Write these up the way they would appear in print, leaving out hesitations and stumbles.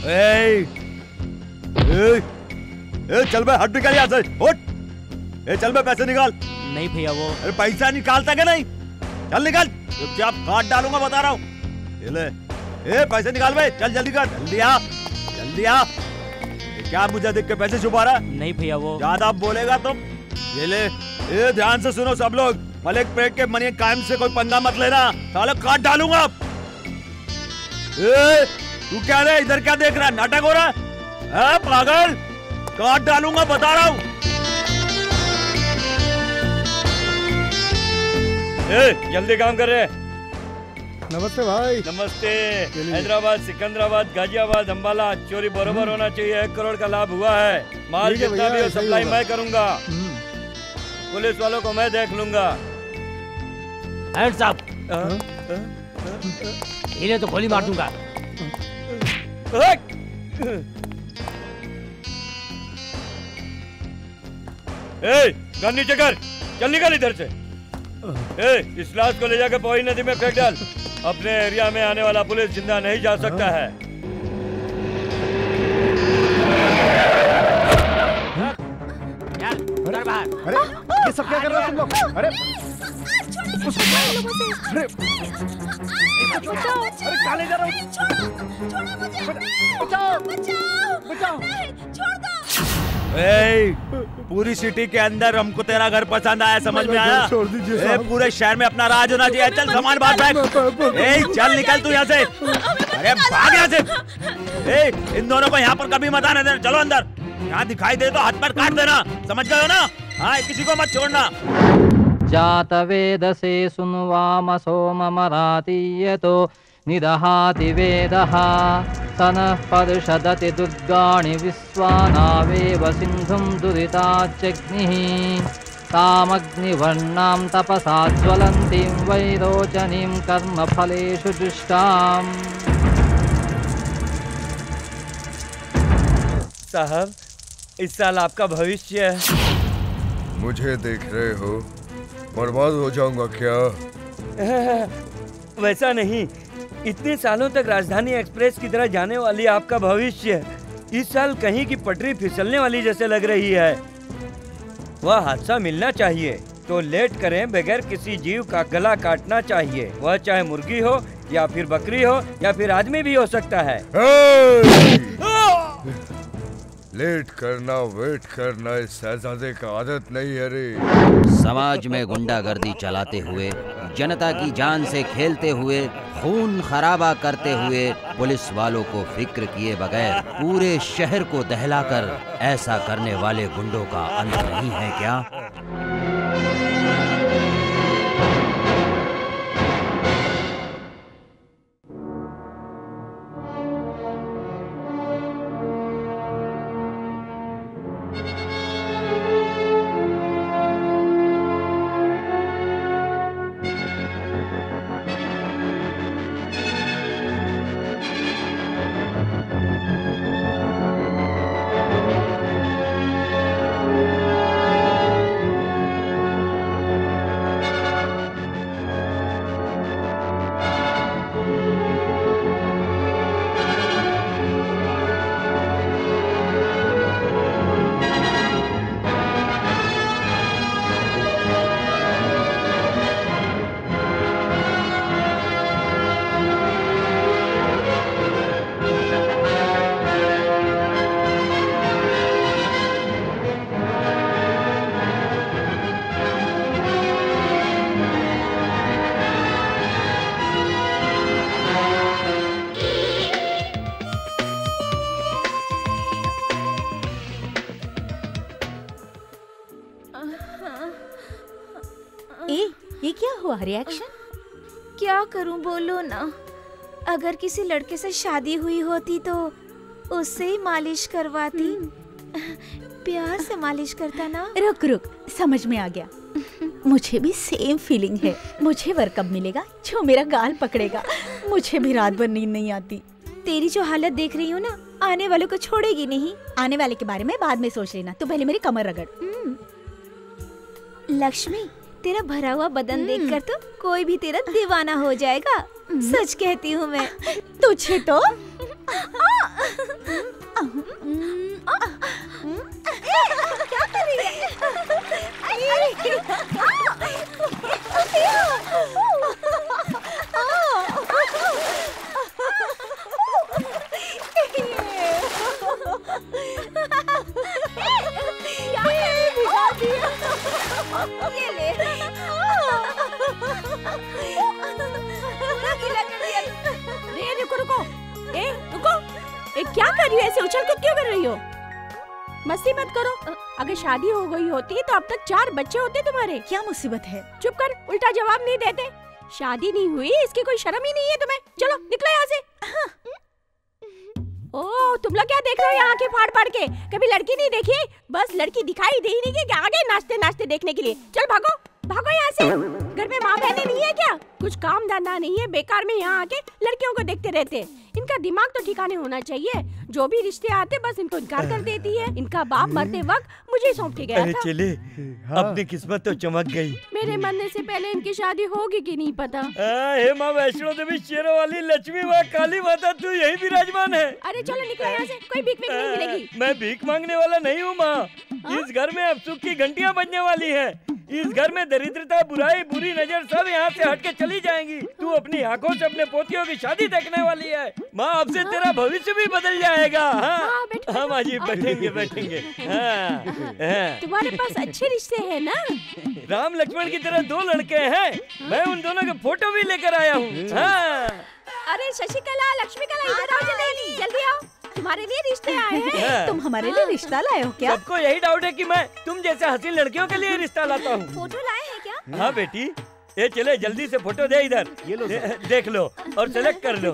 ए, ए, ए, चल बे, हट निकल यहाँ से, उठ। ए चल बे, पैसे निकाल। नहीं भैया वो। अरे पैसा निकालता क्या नहीं? चल निकाल, क्या काट डालूंगा बता रहा हूँ। ये ले, ए पैसे निकाल बे, चल जल्दी कर, जल्दी आ, जल्दी आ। क्या मुझे देख के पैसे छुपा रहा? नहीं भैया वो। ज्यादा बोलेगा तो ये ले। ए ध्यान से सुनो सब लोग, मलिक पेट के मनी कायम से कोई पंगा मत लेना, साले काट डालूंगा। ए तू क्या रे, इधर क्या देख रहा है, नाटक हो रहा है पागल? काट डालूंगा बता रहा हूँ। ए जल्दी काम कर रहे। नमस्ते भाई। नमस्ते। हैदराबाद, सिकंदराबाद, गाजियाबाद, अंबाला चोरी बरोबर होना चाहिए। 1 करोड़ का लाभ हुआ है। माल जितना भी हो सप्लाई मैं करूंगा, पुलिस वालों को मैं देख लूंगा। Hands up. इन्हें तो गोली मार दूंगा। ए गन नीचे कर, चल निकल इधर से। ए इस लाश को ले जाकर पोई नदी में फेंक डाल। अपने एरिया में आने वाला पुलिस जिंदा नहीं जा सकता है। अरे ये सब क्या कर रहे हो तुम लोग? अरे अरे कहाँ ले जा रहे हो? बचाओ बचाओ। पूरी सिटी के अंदर हमको तेरा घर पसंद आया, समझ में आया? छोड़ दीजिए। पूरे शहर में अपना राज होना चाहिए। चल सामान बाहर फेंक। चल निकल तू यहाँ से। अरे भाग यहाँ से। इन दोनों को यहाँ पर कभी मत आने देना। चलो अंदर। यहाँ दिखाई दे तो हाथ पर काट देना, समझ गए हो ना? हाँ किसी को मत छोड़ना। जात वेदसे सुन्वाम सोममरातीयतो निदहाति वेदः सनः पर्षदति दुर्गाणि विश्वानावेव सिन्धुं दुरिताच्चग्निः तामग्निवर्णां तपसा ज्वलन्तीं वैरोचनीं कर्मफलेषु दुष्टाम्। साहब इस साल आपका भविष्य है। मुझे देख रहे हो, बर्बाद हो जाऊंगा क्या? वैसा नहीं, इतने सालों तक राजधानी एक्सप्रेस की तरह जाने वाली आपका भविष्य इस साल कहीं की पटरी फिसलने वाली जैसे लग रही है। वह हादसा मिलना चाहिए तो लेट करें बगैर किसी जीव का गला काटना चाहिए। वह चाहे मुर्गी हो या फिर बकरी हो या फिर आदमी भी हो सकता है। लेट करना, वेट करना इस शहजादे का आदत नहीं है रे। समाज में गुंडागर्दी चलाते हुए, जनता की जान से खेलते हुए, खून खराबा करते हुए, पुलिस वालों को फिक्र किए बगैर पूरे शहर को दहलाकर ऐसा करने वाले गुंडों का अंत नहीं है क्या? ये क्या हुआ रिएक्शन? क्या करूं बोलो ना। अगर किसी लड़के से शादी हुई होती तो उससे ही मालिश करवाती। प्यार से मालिश करता ना। रुक रुक, समझ में आ गया। मुझे भी सेम फीलिंग है। मुझे वर कब मिलेगा जो मेरा गाल पकड़ेगा? मुझे भी रात भर नींद नहीं आती। तेरी जो हालत देख रही हूँ ना, आने वालों को छोड़ेगी नहीं। आने वाले के बारे में बाद में सोच लेना, तू पहले मेरी कमर रगड़। लक्ष्मी, तेरा भरा हुआ बदन देखकर तो कोई भी तेरा दीवाना हो जाएगा। सच कहती हूँ मैं। तुझे तो क्या कर रही है? ये ले। रुको रुको, रुको, क्या कर रही हो? ऐसे उछल कूद क्यों कर रही हो? मस्ती मत करो। अगर शादी हो गई होती तो अब तक 4 बच्चे होते तुम्हारे। क्या मुसीबत है? चुप कर, उल्टा जवाब नहीं देते। शादी नहीं हुई इसकी कोई शर्म ही नहीं है तुम्हें। चलो निकलो यहाँ से। ओह, तुम लोग क्या देख रहे हो यहाँ के फाड़ फाड़ के? कभी लड़की नहीं देखी? बस लड़की दिखाई दे ही नहीं कि आगे नाचते नाचते देखने के लिए। चल भागो भागो यहाँ से। घर में माँ बहने नहीं है क्या? कुछ काम धंधा नहीं है, बेकार में यहाँ आके लड़कियों को देखते रहते। इनका दिमाग तो ठिकाने होना चाहिए। जो भी रिश्ते आते बस इनको इनकार कर देती है। इनका बाप मरते वक्त मुझे सौंप के गया अरे था। चले, अपनी किस्मत तो चमक गई। मेरे मरने से पहले इनकी शादी होगी कि नहीं पता। हे माँ वैष्णो देवी, शेरों वाली लक्ष्मी माँ, काली माता, तू यही विराजमान है। अरे चलो निकलो यहाँ से, कोई भीख नहीं मिलेगी। मैं भीख मांगने वाला नहीं हूँ माँ। इस घर में अब सुख की घंटियाँ बजने वाली है। इस घर में दरिद्रता, बुराई, बुरी नजर सब यहाँ से हट के चली जाएंगी। तू अपनी आंखों से अपने पोतियों की शादी देखने वाली है माँ। अब से तेरा भविष्य भी बदल जाएगा। हाँ माँ जी, बैठेंगे बैठेंगे। तुम्हारे पास अच्छे रिश्ते हैं ना? राम लक्ष्मण की तरह 2 लड़के हैं। मैं उन दोनों के फोटो भी लेकर आया हूँ। अरे शशिकला, लक्ष्मीकला, इधर आओ, जल्दी जल्दी आओ। तुम्हारे लिए रिश्ते आए हैं। तुम हमारे लिए रिश्ता लाए हो क्या? सबको यही डाउट है कि मैं तुम जैसे हसीन लड़कियों के लिए रिश्ता लाता हूँ। फोटो लाए हैं क्या? हाँ बेटी, ये चले जल्दी से फोटो दे इधर। ये लो, देख लो और सेलेक्ट कर लो।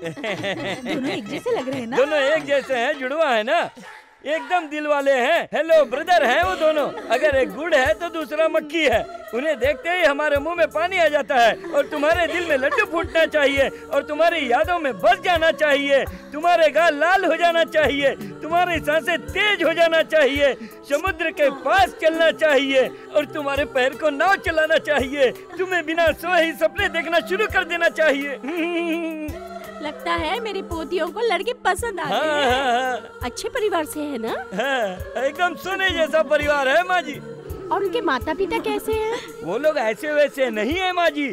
दोनों एक जैसे लग रहे हैं ना? दोनों एक जैसे हैं, जुड़वा है ना, एकदम दिल वाले हैं। हेलो ब्रदर हैं वो दोनों। अगर एक गुड़ है तो दूसरा मक्खी है। उन्हें देखते ही हमारे मुंह में पानी आ जाता है और तुम्हारे दिल में लड्डू फूटना चाहिए और तुम्हारी यादों में बस जाना चाहिए। तुम्हारे गाल लाल हो जाना चाहिए, तुम्हारी सांसें तेज हो जाना चाहिए, समुद्र के पास चलना चाहिए और तुम्हारे पैर को नाव चलाना चाहिए। तुम्हें बिना सोए ही सपने देखना शुरू कर देना चाहिए। लगता है मेरी पोतियों को लड़के पसंद आते हैं। हाँ। अच्छे परिवार से है ना? हाँ, एकदम सोने जैसा परिवार है माँ जी। और उनके माता पिता कैसे हैं? वो लोग ऐसे वैसे नहीं है माँ जी,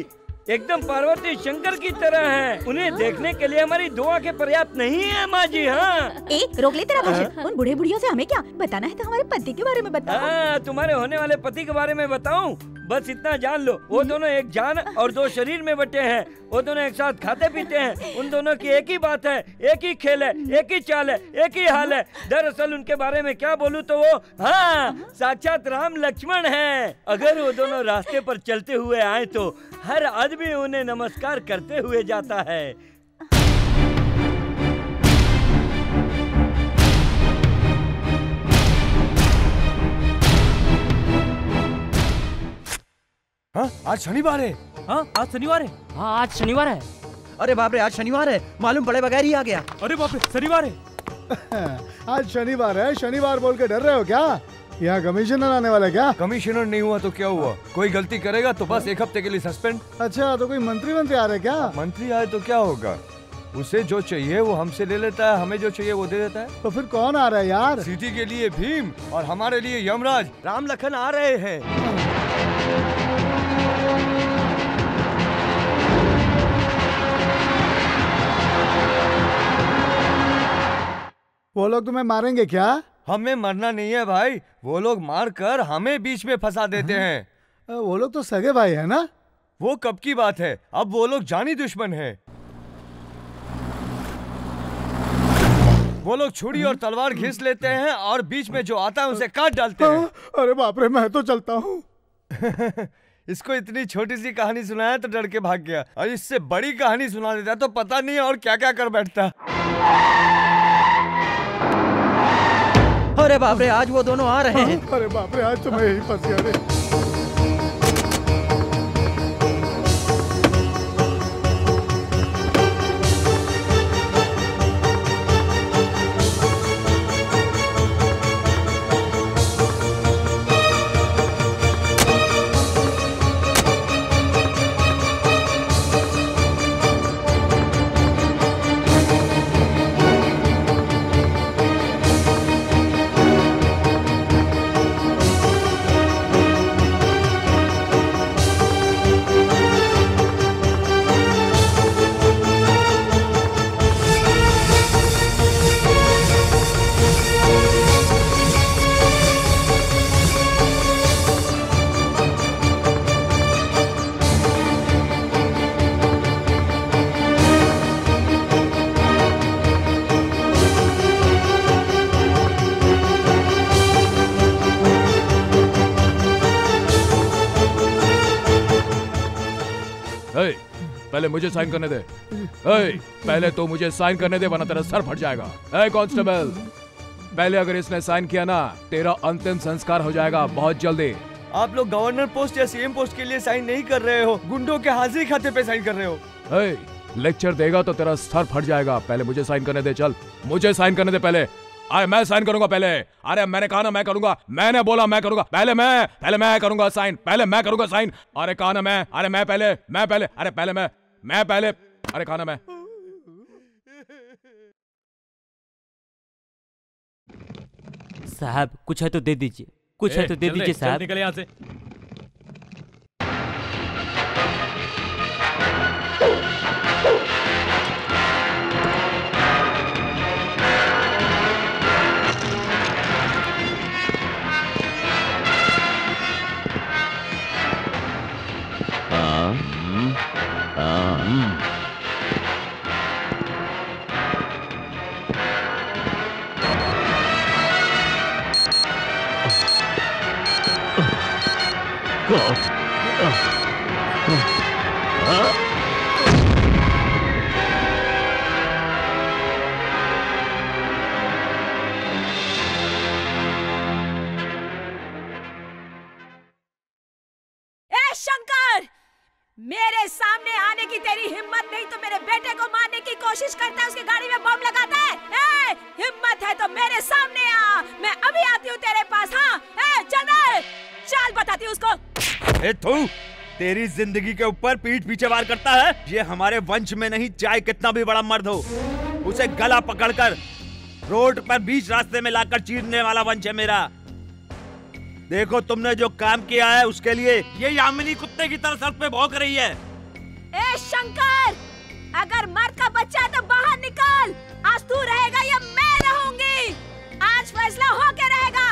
एकदम पार्वती शंकर की तरह हैं। उन्हें देखने के लिए हमारी 2 आंखें पर्याप्त नहीं है माँ जी। हाँ, रोक ले तेरा भाषण। उन बूढ़े बुढ़ियों से हमें क्या बताना है? तो हमारे पति के बारे में बता। हाँ, तुम्हारे होने वाले पति के बारे में बताऊं? बस इतना जान लो, वो दोनों एक जान और 2 शरीर में बटे हैं। वो दोनों एक साथ खाते पीते हैं। उन दोनों की एक ही बात है, एक ही खेल है, एक ही चाल है, एक ही हाल है। दरअसल उनके बारे में क्या बोलूं तो वो साक्षात राम लक्ष्मण हैं। अगर वो दोनों रास्ते पर चलते हुए आए तो हर आदमी उन्हें नमस्कार करते हुए जाता है। हाँ, आज शनिवार है। हाँ, आज शनिवार है। हाँ, आज शनिवार है। अरे बाप रे, आज शनिवार है, मालूम पड़े बगैर ही आ गया। अरे बाप रे, शनिवार है। आज शनिवार है, शनिवार बोल के डर रहे हो क्या? यहाँ कमिश्नर आने वाला है क्या? कमिश्नर नहीं हुआ तो क्या हुआ? कोई गलती करेगा तो बस 1 हफ्ते के लिए सस्पेंड। अच्छा, तो कोई मंत्री आ रहे क्या? मंत्री आए तो क्या होगा? उसे जो चाहिए वो हमसे ले लेता है, हमें जो चाहिए वो दे देता है। तो फिर कौन आ रहा है यार? सिटी के लिए भीम और हमारे लिए यमराज राम लखन आ रहे हैं। वो लोग तुम्हें मारेंगे क्या? हमें मरना नहीं है भाई, वो लोग मार कर हमें बीच में फंसा देते हैं। वो लोग तो सगे भाई है ना? वो कब की बात है, अब वो लोग जानी दुश्मन है। वो लोग छुरी और तलवार घिस लेते हैं और बीच में जो आता है उसे काट डालते हैं। अरे बाप रे, मैं तो चलता हूँ। इसको इतनी छोटी सी कहानी सुनाया तो डर के भाग गया, और इससे बड़ी कहानी सुना देता तो पता नहीं और क्या क्या कर बैठता। अरे बाप रे, आज वो दोनों आ रहे हैं। अरे बाप रे, आज तो मैं यही फंस गया रे। पहले मुझे साइन करने दे। पहले तो मुझे साइन करने दे वरना तेरा सर फट जाएगा। कांस्टेबल, पहले अगर इसने साइन किया ना तेरा अंतिम संस्कार हो जाएगा बहुत जल्दी। आप लोग गवर्नर पोस्ट या सीएम पोस्ट के लिए साइन नहीं कर रहे हो, गुंडों के हाजिरी खाते पे साइन कर रहे हो। लेक्चर देगा तो तेरा सर फट जाएगा। पहले मुझे साइन करने दे, चल मुझे साइन करने दे पहले। अरे मैं साइन करूंगा पहले। अरे मैंने कहा ना मैं करूंगा, मैंने बोला मैं करूंगा। पहले मैं करूंगा साइन, पहले मैं करूंगा साइन। अरे कहा ना मैं, अरे मैं पहले, अरे पहले मैं पहले, अरे कहा ना मैं। साहब कुछ है तो दे दीजिए, कुछ है तो दे दीजिए साहब। निकल यहाँ से। शंकर, मेरे सामने आने की तेरी हिम्मत नहीं तो मेरे बेटे को मारने की कोशिश करता है, उसकी गाड़ी में बम लगाता है। हिम्मत है तो मेरे सामने आ, मैं अभी आती हूँ तेरे पास। हाँ चल चाल बताती हूँ उसको। तेरी जिंदगी के ऊपर पीठ पीछे वार करता है। ये हमारे वंश में नहीं, चाहे कितना भी बड़ा मर्द हो, उसे गला पकड़कर रोड पर बीच रास्ते में लाकर चीरने वाला वंश है मेरा। देखो तुमने जो काम किया है उसके लिए ये यामिनी कुत्ते की तरह सर पे भौंक रही है। ए शंकर, अगर मर्द का बच्चा है तो बाहर निकल। आज तू रहेगा या मैं रहूंगी, आज फैसला होके रहेगा।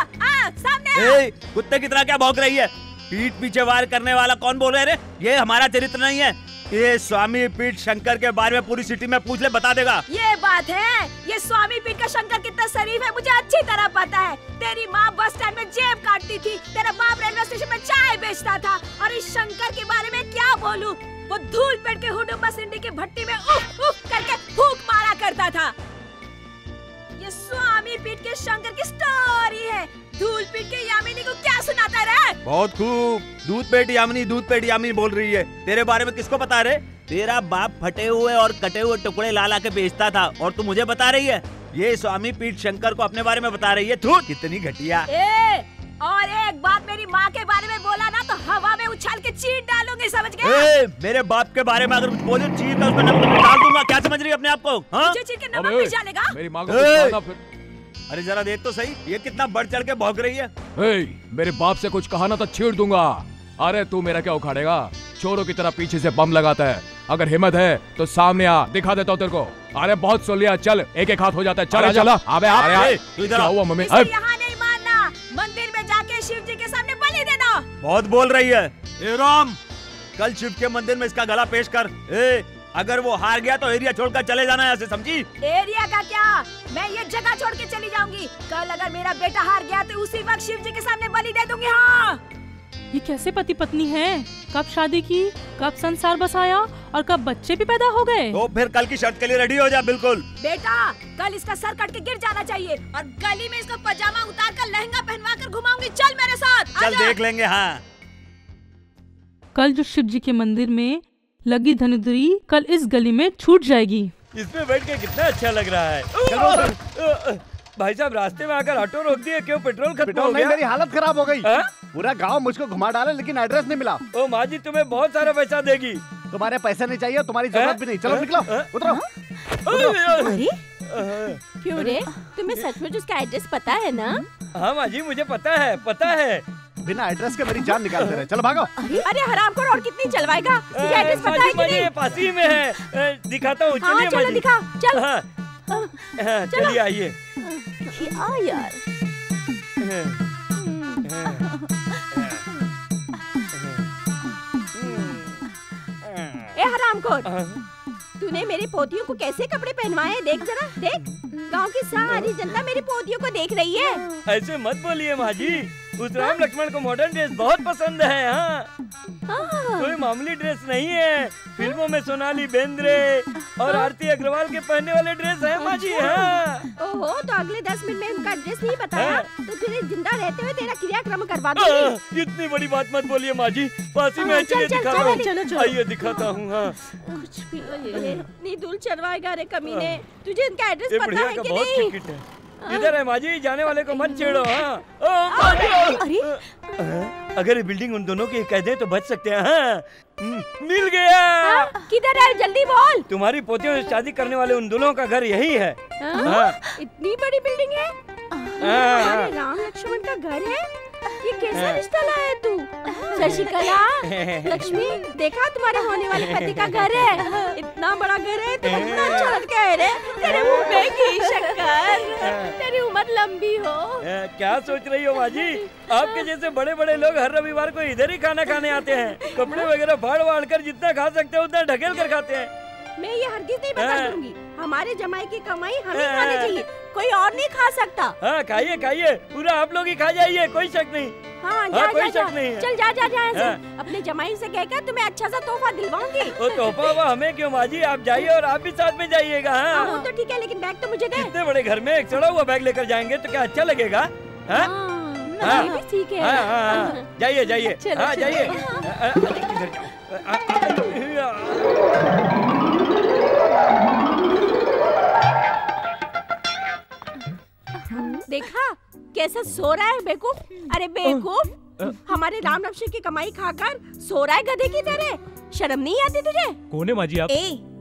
सामने कुत्ते की तरह क्या भौंक रही है? पीठ पीछे वार करने वाला कौन बोल रहे रे? ये हमारा चरित्र नहीं है। ये स्वामी पीठ शंकर के बारे में पूरी सिटी में पूछ ले, बता देगा। ये बात है, ये स्वामी पीठ का शंकर कितना शरीफ है मुझे अच्छी तरह पता है। तेरी माँ बस स्टैंड में जेब काटती थी, तेरा बाप रेलवे स्टेशन में चाय बेचता था, और इस शंकर के बारे में क्या बोलूं? वो धूल पेट के हुडुम्बा सिंडी की भट्टी में उफ उफ करके फूंक मारा करता था। ये स्वामी पीठ के शंकर की स्टोरी है। धूल पीठ के यामिनी को क्या सुनाता रहा? बहुत खूब, दूध पेट यामिनी बोल रही है। तेरे बारे में किसको बता रहे? तेरा बाप फटे हुए और कटे हुए टुकड़े ला ला के बेचता था और तू मुझे बता रही है? ये स्वामी पीठ शंकर को अपने बारे में बता रही है। तू कितनी घटिया। और एक बात मेरी माँ के बारे में बोला ना तो हवा में उछाल के चीर डालूंगी, समझ गए? मेरे बाप के बारे में अगर कुछ बोले चीर कर उसमें नमक डाल दूंगा। क्या समझ रही है अपने आप को? चीर के नमक भी डालेगा? मेरी माँ को फिर। अरे जरा देख तो सही, ये कितना बढ़ चढ़ के भौंक रही है। मेरे बाप से कुछ कहा ना तो छीड़ दूंगा। अरे तू मेरा क्या उखाड़ेगा? चोरों की तरह पीछे से बम लगाता है। अगर हिम्मत है तो सामने आ, दिखा देता हूँ तेरे को। अरे बहुत सुन लिया, चल एक एक हाथ हो जाता है। चल चला। अबे तू इधर आओ मम्मी। यहाँ नहीं मारना, मंदिर में जाके शिव जी के सामने बलि देना। बहुत बोल रही है। ए राम, कल शिव के मंदिर में इसका गला पेश कर। अगर वो हार गया तो एरिया छोड़कर चले जाना यहाँ से, समझी? एरिया का क्या, मैं ये जगह छोड़ के चली जाऊंगी। कल अगर मेरा बेटा हार गया तो उसी वक्त शिव जी के सामने बलि दे दूंगी। हाँ, ये कैसे पति पत्नी हैं? कब शादी की, कब संसार बसाया और कब बच्चे भी पैदा हो गए? तो फिर कल की शर्त के लिए रेडी हो जा। बिल्कुल बेटा, कल इसका सर कट के गिर जाना चाहिए और गली में इसका पजामा उतार कर लहंगा पहनवा कर घुमाऊंगी। चल मेरे साथ। चल देख लेंगे। हाँ, कल जो शिव जी के मंदिर में लगी धनुधरी कल इस गली में छूट जाएगी। इसमें बैठ के कितना अच्छा लग रहा है। भाई साहब रास्ते में आकर ऑटो रोक दिए, क्यों? पेट्रोल खत्म हो गया? मेरी हालत खराब हो गई। पूरा गांव मुझको घुमा डाला लेकिन एड्रेस नहीं मिला। ओ माँ जी तुम्हें बहुत सारा पैसा देगी। तुम्हारे पैसे नहीं चाहिए, तुम्हारी जरूरत भी नहीं। चलो निकलो, उतरो। अरे क्यों रे, तुम्हें सचमुच उसका एड्रेस पता है ना? हाँ माँ जी मुझे पता है। बिना एड्रेस के मेरी जान निकालते रहे। चलो भागो। अरे हरामखोर, और कितनी चलवाएगा? एड्रेस पता है कि नहीं? पास ही में है, दिखाता हूँ। चलिए चलो दिखा। चल चलिए आइए। यार ए हरामखोर, तूने मेरी पोतियों को कैसे कपड़े पहनवाए? देख जरा, देख। गांव की सारी जनता मेरी पोतियों को देख रही है। ऐसे मत बोलिए माँ जी, उस राम लक्ष्मण को मॉडर्न ड्रेस बहुत पसंद है। हाँ कोई मामूली ड्रेस नहीं है, फिल्मों में सोनाली बेंद्रे और आरती अग्रवाल के पहनने वाले ड्रेस है माँ जी। ओहो, तो अगले 10 मिनट में उनका ड्रेस नहीं बताया तो तेरे जिंदा रहते हुए तेरा क्रियाक्रम करवा दूंगी। इतनी बड़ी बात मत बोलिए माँ जी, पास ही में चलिए दिखाता हूँ। आइए दिखाता हूँ। हाँ कुछ भी नहीं दूल चढ़वाएगा रे कमीने, तुझे इनका एड्रेस पता है कि नहीं? इधर है माँ जी, जाने वाले को मत छेड़ो। हाँ अरे अगर बिल्डिंग उन दोनों की कह दे तो बच सकते हैं। हाँ मिल गया। किधर है जल्दी बोल। तुम्हारी पोतियों से शादी करने वाले उन दोनों का घर यही है। इतनी बड़ी बिल्डिंग है? अरे राम लक्ष्मण का घर है? ये कैसा रिश्ता लाया तू? शशिकला, लक्ष्मी, देखा तुम्हारे होने वाले पति का घर है? इतना बड़ा घर है तो इतना अच्छा लगता है रे। तेरे मुंह में घी शक्कर, तेरी उम्र लंबी हो। क्या सोच रही हो माँ जी? आपके जैसे बड़े बड़े लोग हर रविवार को इधर ही खाना खाने आते हैं। कपड़े वगैरह फाड़ वाड़ कर जितना खा सकते हैं उतना ढकेल कर खाते हैं। मैं ये हरगिज नहीं बता दूंगी। हमारे जमाई की कमाई हमें खानी चाहिए, कोई और नहीं खा सकता। हाँ खाइए खाइए, पूरा आप लोग ही खा जाइए, कोई शक नहीं। हाँ जा कोई जा, शक नहीं है। चल जा जा जा ऐसे। अपने जमाई से कहकर तुम्हें अच्छा सा तोहफा दिलवाऊंगी। वो तोहफा हमें क्यों माँ जी, आप जाइए और आप भी साथ में जाइएगा। हाँ वो तो ठीक है, लेकिन बैग तो मुझे दे। इतने बड़े घर में एक सड़ा हुआ बैग लेकर जाएंगे तो क्या अच्छा लगेगा? ठीक है, जाइए जाइए। हाँ जाइए। देखा कैसा सो रहा है बेवकूफ। अरे बेवकूफ, हमारे राम लक्ष्मण की कमाई खाकर सो रहा है गधे की तरह। शर्म नहीं आती तुझे? कौन है माँ जी आप?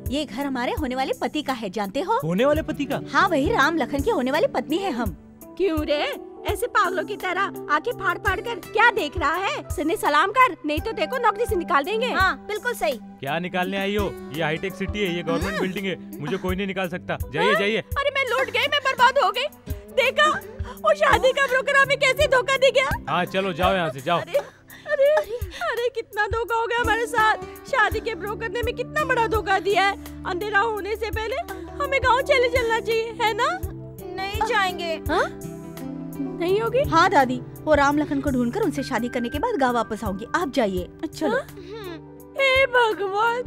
ये घर हमारे होने वाले पति का है, जानते हो? होने वाले पति का? हाँ वही राम लखन की होने वाली पत्नी है हम। क्यों रे ऐसे पागलों की तरह आंखें फाड़ फाड़ कर क्या देख रहा है? सिने सलाम कर, नहीं तो देखो नौकरी से निकाल देंगे। हाँ बिल्कुल सही। क्या निकालने आई हो? ये हाईटेक सिटी है, ये गवर्नमेंट बिल्डिंग है, मुझे कोई नहीं निकाल सकता। जाइए जाइए। अरे मैं लूट गई, मैं बर्बाद हो गई। देखा वो शादी का ब्रोकर हमें कैसे धोखा दे गया। हाँ चलो जाओ यहाँ से जाओ। अरे अरे कितना धोखा हो गया हमारे साथ। शादी के ब्रोकर ने हमें कितना बड़ा धोखा दिया है। अंधेरा होने से पहले हमें गांव चले चलना चाहिए, है ना? नहीं जाएंगे। हाँ? नहीं होगी? हाँ दादी, वो राम लखन को ढूंढकर उनसे शादी करने के बाद गाँव वापस आऊंगी। आप जाइए। चलो। हे भगवान,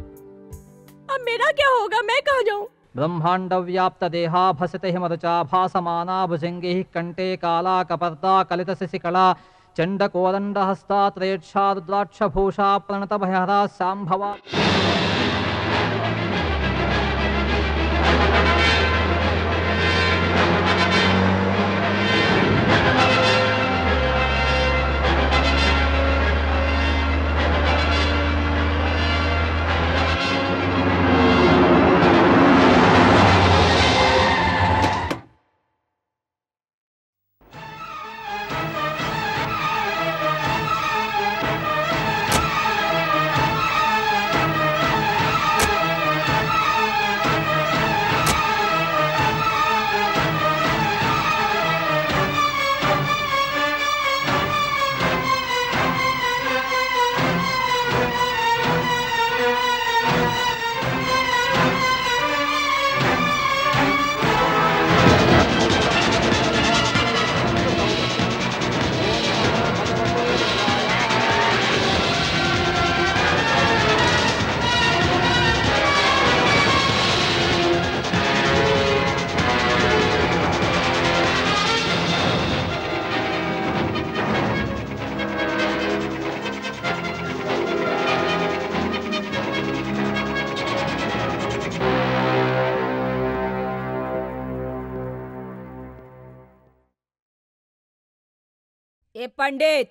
अब मेरा क्या होगा? मैं कहाँ जाऊँ? ब्रह्मांड व्याप्त देहा भसते हिमदचा भासमाना भुजंगे कंटे काला कपर्दा कलित शिशिकला चंडकोदंड हस्ता त्रेक्षा रुद्राक्ष भूषा प्रणत भयहरा सांभवा। ए पंडित,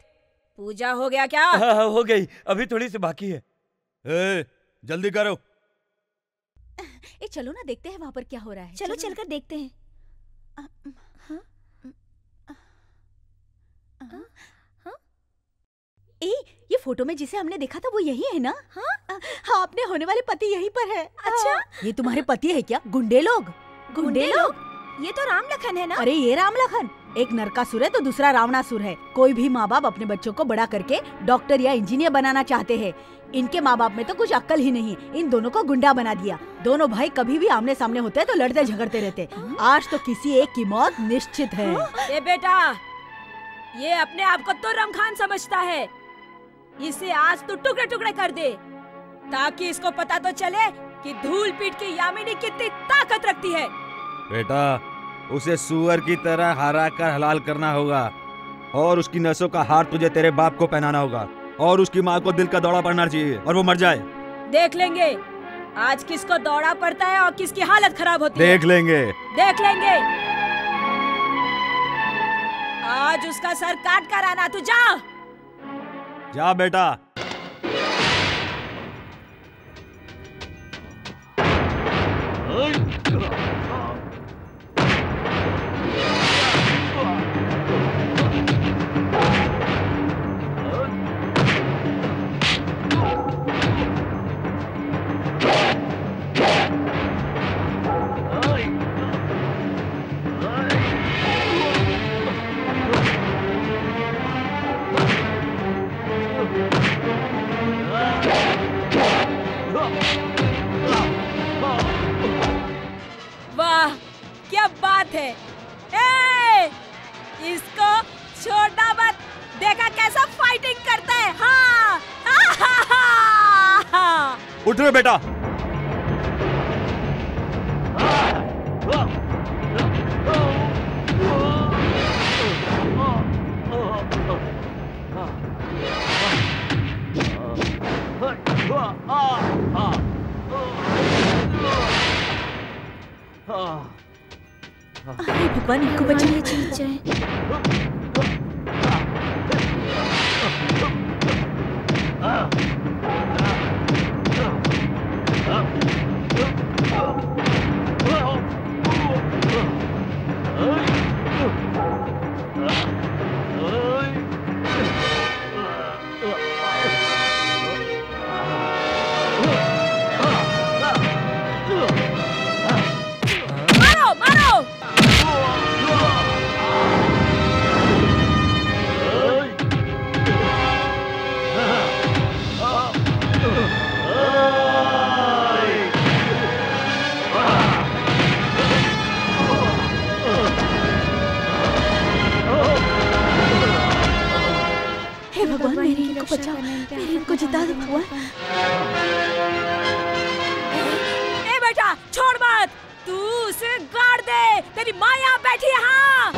पूजा हो गया क्या? हाँ, हो गई, अभी थोड़ी सी बाकी है। जल्दी करो। चलो ना देखते हैं वहाँ पर क्या हो रहा है। चलो चलकर देखते हैं। ये फोटो में जिसे हमने देखा था वो यही है ना? हाँ अपने होने वाले पति यहीं पर है। अच्छा, ये तुम्हारे पति है क्या? गुंडे लोग? गुंडे लोग? ये तो राम लखन है ना? अरे ये राम लखन, एक नरकासुर है तो दूसरा रावणासुर है। कोई भी माँ बाप अपने बच्चों को बड़ा करके डॉक्टर या इंजीनियर बनाना चाहते हैं। इनके माँ बाप में तो कुछ अक्ल ही नहीं, इन दोनों को गुंडा बना दिया। दोनों भाई कभी भी आमने सामने होते तो लड़ते झगड़ते रहते। आज तो किसी एक की मौत निश्चित है। ए बेटा, ये अपने आप को तो रमखान समझता है, इसे आज तू टुकड़े टुकड़े कर दे, ताकि इसको पता तो चले कि धूल पीट की यामिनी कितनी ताकत रखती है। बेटा, उसे सुअर की तरह हरा कर हलाल करना होगा और उसकी नसों का हार तुझे तेरे बाप को पहनाना होगा और उसकी माँ को दिल का दौरा पड़ना चाहिए और वो मर जाए। देख लेंगे आज किसको दौरा पड़ता है और किसकी हालत खराब होती है। देख लेंगे। आज उसका सर काट कर आना। तू जा। जा बेटा। वाह क्या बात है। ए, इसको छोड़ना मत। देखा कैसा फाइटिंग करता है। हाँ, उठ रे बेटा। अरे भगवान, इनको बचाइए। जीत जाए। मारो मारो। हे भगवान, मेरी इनको बचाओ, मेरी इनको जिता दो भगवान। ए बेटा, छोड़ मत। तू उसे गाड़ दे। तेरी माँ यहाँ बैठी है। हाँ।